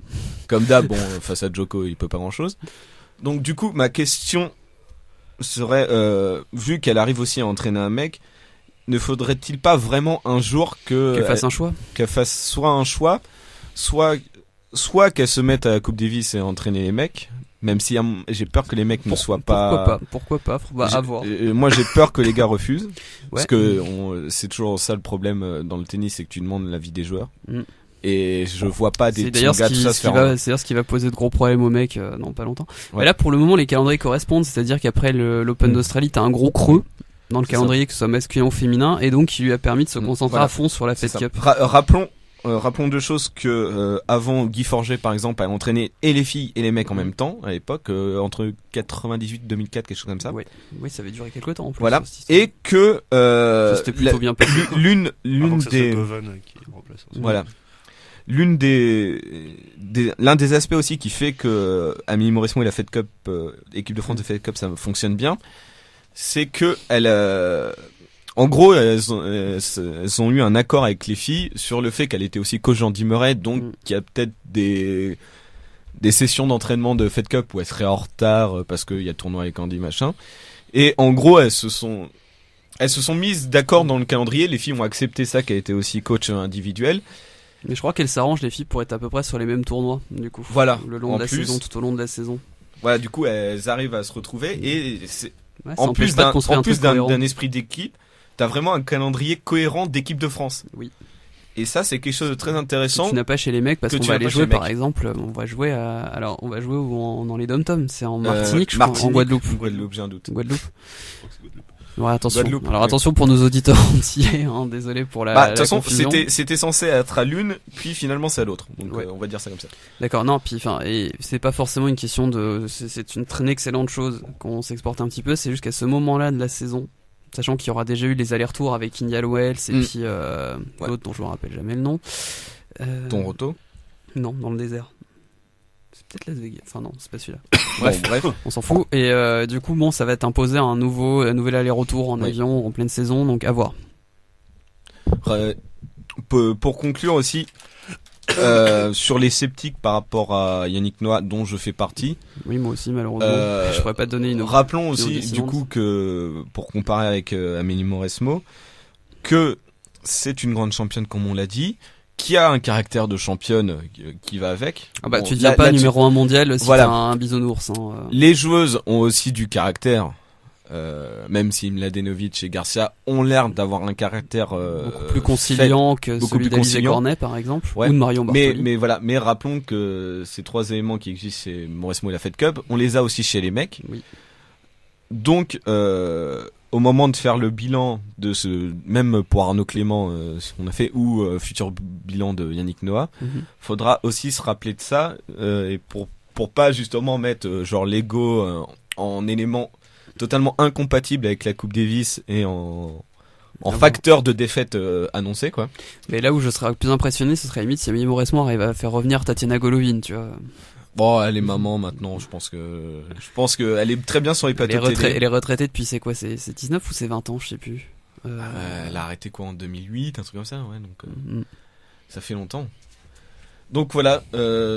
Bon, face à Djoko, il peut pas grand-chose. Donc du coup, ma question serait vu qu'elle arrive aussi à entraîner un mec, ne faudrait-il pas vraiment un jour
qu'elle fasse un choix,
qu'elle fasse soit un choix, soit qu'elle se mette à la Coupe Davis et entraîner les mecs? Même si j'ai peur que les mecs ne soient pas.
Pourquoi pas à voir.
Moi, j'ai peur que les gars refusent. Parce que c'est toujours ça le problème dans le tennis, c'est que tu demandes l'avis des joueurs. Et je vois pas des
gars tout ça se faire. C'est d'ailleurs ce qui va poser de gros problèmes aux mecs dans pas longtemps. Mais là, pour le moment, les calendriers correspondent. C'est-à-dire qu'après l'Open d'Australie, t'as un gros creux dans le calendrier, que ce soit masculin ou féminin, et donc qui lui a permis de se concentrer à fond sur la Fed Cup.
Rappelons 2 choses que avant Guy Forget par exemple a entraîné et les filles et les mecs en même temps à l'époque entre 98 2004 quelque chose comme ça.
Oui, ça avait duré quelques temps en plus.
Voilà. Et que
c'était plutôt bien passé.
l'une des
Govan qui remplace.
Voilà. l'un des aspects aussi qui fait que Amélie Mauresmo et la Fed Cup, équipe de France de Fed Cup, ça fonctionne bien, c'est que en gros, elles ont eu un accord avec les filles sur le fait qu'elle était aussi coach Andy Murray, donc qu'il y a peut-être des sessions d'entraînement de Fed Cup où elle serait en retard parce qu'il y a tournoi avec Andy machin. Et en gros, elles se sont mises d'accord dans le calendrier. Les filles ont accepté ça, qu'elle était aussi coach individuel.
Mais je crois qu'elles s'arrangent, les filles, pour être à peu près sur les mêmes tournois, du coup.
Voilà.
Le long de la saison, tout au long de la saison.
Voilà, du coup, elles arrivent à se retrouver et
en plus d'un
esprit d'équipe, t'as vraiment un calendrier cohérent d'équipe de France.
Oui.
Et ça, c'est quelque chose de très intéressant.
Que tu n'as pas chez les mecs, parce qu'on va aller jouer, par exemple, on va jouer dans les dom-toms, c'est en Martinique, je crois, en Guadeloupe.
Guadeloupe, j'ai un doute.
Guadeloupe. Ouais, attention. Alors attention pour nos auditeurs entiers, hein, désolé pour la.
De toute façon,
confusion.
c'était censé être à l'une, puis finalement c'est à l'autre. Donc on va dire ça comme ça.
D'accord, non, puis et c'est pas forcément une question c'est une très excellente chose qu'on s'exporte un petit peu, c'est juste qu'à ce moment-là de la saison, sachant qu'il y aura déjà eu les allers-retours avec Indiana Wells et puis l'autre dont je me rappelle jamais le nom.
Tonroto ?
Non, dans le désert. C'est peut-être Las Vegas. Enfin non, c'est pas celui-là.
Bref,
on s'en fout. Et du coup, ça va t'imposer un nouvel aller-retour en avion en pleine saison, donc à voir.
Pour conclure aussi, sur les sceptiques par rapport à Yannick Noah, dont je fais partie.
Oui, moi aussi, malheureusement. Je pourrais pas te donner une.
Rappelons aussi, du coup, que pour comparer avec Amélie Mauresmo, que c'est une grande championne, comme on l'a dit, qui a un caractère de championne qui va avec.
Ah bah, tu deviens pas numéro 1 mondial si t'as un bisounours. Hein.
Les joueuses ont aussi du caractère. Même si Mladenovic et Garcia ont l'air d'avoir un caractère
beaucoup plus conciliant que celui d'Alizé Cornet par exemple, ou de Marion Bartoli.
Mais rappelons que ces trois éléments qui existent chez Mauresmo et la Fed Cup, on les a aussi chez les mecs.
Oui.
Donc au moment de faire le bilan même pour Arnaud Clément, ce qu'on a fait, ou futur bilan de Yannick Noah, faudra aussi se rappeler de ça, et pour pas justement mettre genre l'ego en élément totalement incompatible avec la Coupe Davis et en facteur de défaite annoncé, quoi.
Mais là où je serais plus impressionné, ce serait limite si Amélie Mauresmo arrive à faire revenir Tatiana Golovin, tu vois.
Bon, elle est maman maintenant, je pense que elle est très bien sur les plateaux de télé.
Elle est retraitée depuis c'est 19 ou c'est 20 ans, je sais plus.
Elle a arrêté quoi en 2008, un truc comme ça, ouais, donc ça fait longtemps. Donc voilà,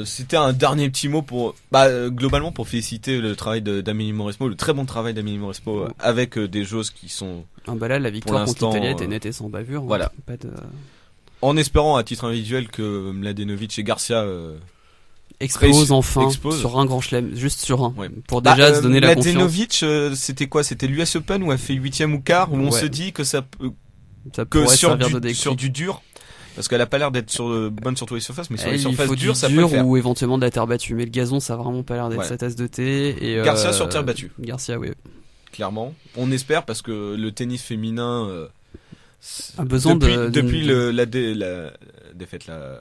c'était un dernier petit mot pour globalement pour féliciter le travail d'Amélie Mauresmo, le très bon travail d'Amélie Mauresmo avec des joueuses qui sont
là la victoire contre l'Italie était nette et sans bavure.
Voilà. En espérant à titre individuel que Mladenovic et Garcia
explose enfin sur un grand chelem, juste sur un, pour déjà se donner la confiance.
Mladenovic, c'était quoi? C'était l'US Open où elle fait 8e ou quart, où on se dit que ça
pourrait servir de déclic.
Sur du dur. Parce qu'elle a pas l'air d'être bonne sur toutes les surfaces, mais sur les surfaces dures, ça peut
le
faire.
Ou éventuellement de la terre battue. Mais le gazon, ça a vraiment pas l'air d'être sa tasse de thé. Et
Garcia sur terre battue.
Garcia, oui.
Clairement. On espère parce que le tennis féminin
a besoin
depuis la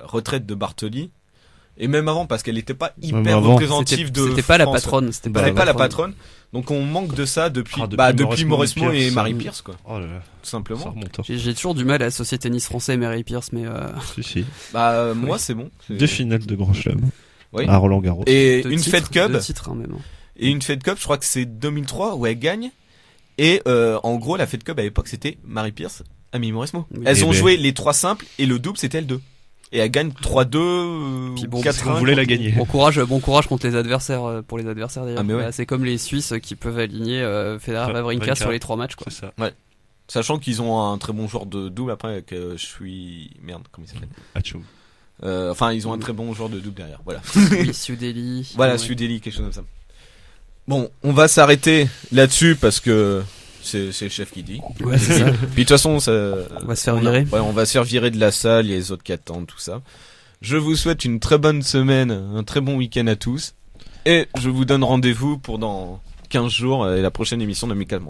retraite de Bartoli. Et même avant, parce qu'elle n'était pas hyper représentative de
C'était pas la patronne.
C'était pas la patronne. Donc on manque de ça depuis Mauresmo et Marie Pierce, quoi.
Oh là là.
Tout simplement.
J'ai toujours du mal à associer tennis français et Marie Pierce, mais
Si.
Moi c'est bon.
Deux finales de Grand Chelem. Oui. À Roland Garros.
Et une Fed Cup.
Deux titres, hein, même.
Et une Fed Cup, je crois que c'est 2003 où elle gagne. Et en gros, la Fed Cup à l'époque, c'était Marie Pierce, Amélie Mauresmo. Oui. Elles ont joué les 3 simples et le double, c'était L2. Et elle gagne 3-2, 4-1.
On voulait la gagner.
Bon courage contre les adversaires, pour les adversaires d'ailleurs.
Ah, ouais.
C'est comme les Suisses qui peuvent aligner Federer, Wawrinka sur les 3 matchs, quoi.
C'est ça.
Ouais. Sachant qu'ils ont un très bon joueur de double après avec comment il s'appelle?
Achou.
Enfin, ils ont un très bon joueur de double derrière. Voilà.
Oui, Ciudeli.
Voilà, Ciudeli, quelque chose comme ça. Bon, on va s'arrêter là-dessus parce que c'est le chef qui dit.
Ouais, c'est ça.
Puis de toute façon,
on va se faire virer.
On va se faire virer de la salle, il y a les autres qui attendent, tout ça. Je vous souhaite une très bonne semaine, un très bon week-end à tous. Et je vous donne rendez-vous pour dans 15 jours et la prochaine émission d'Amicalement.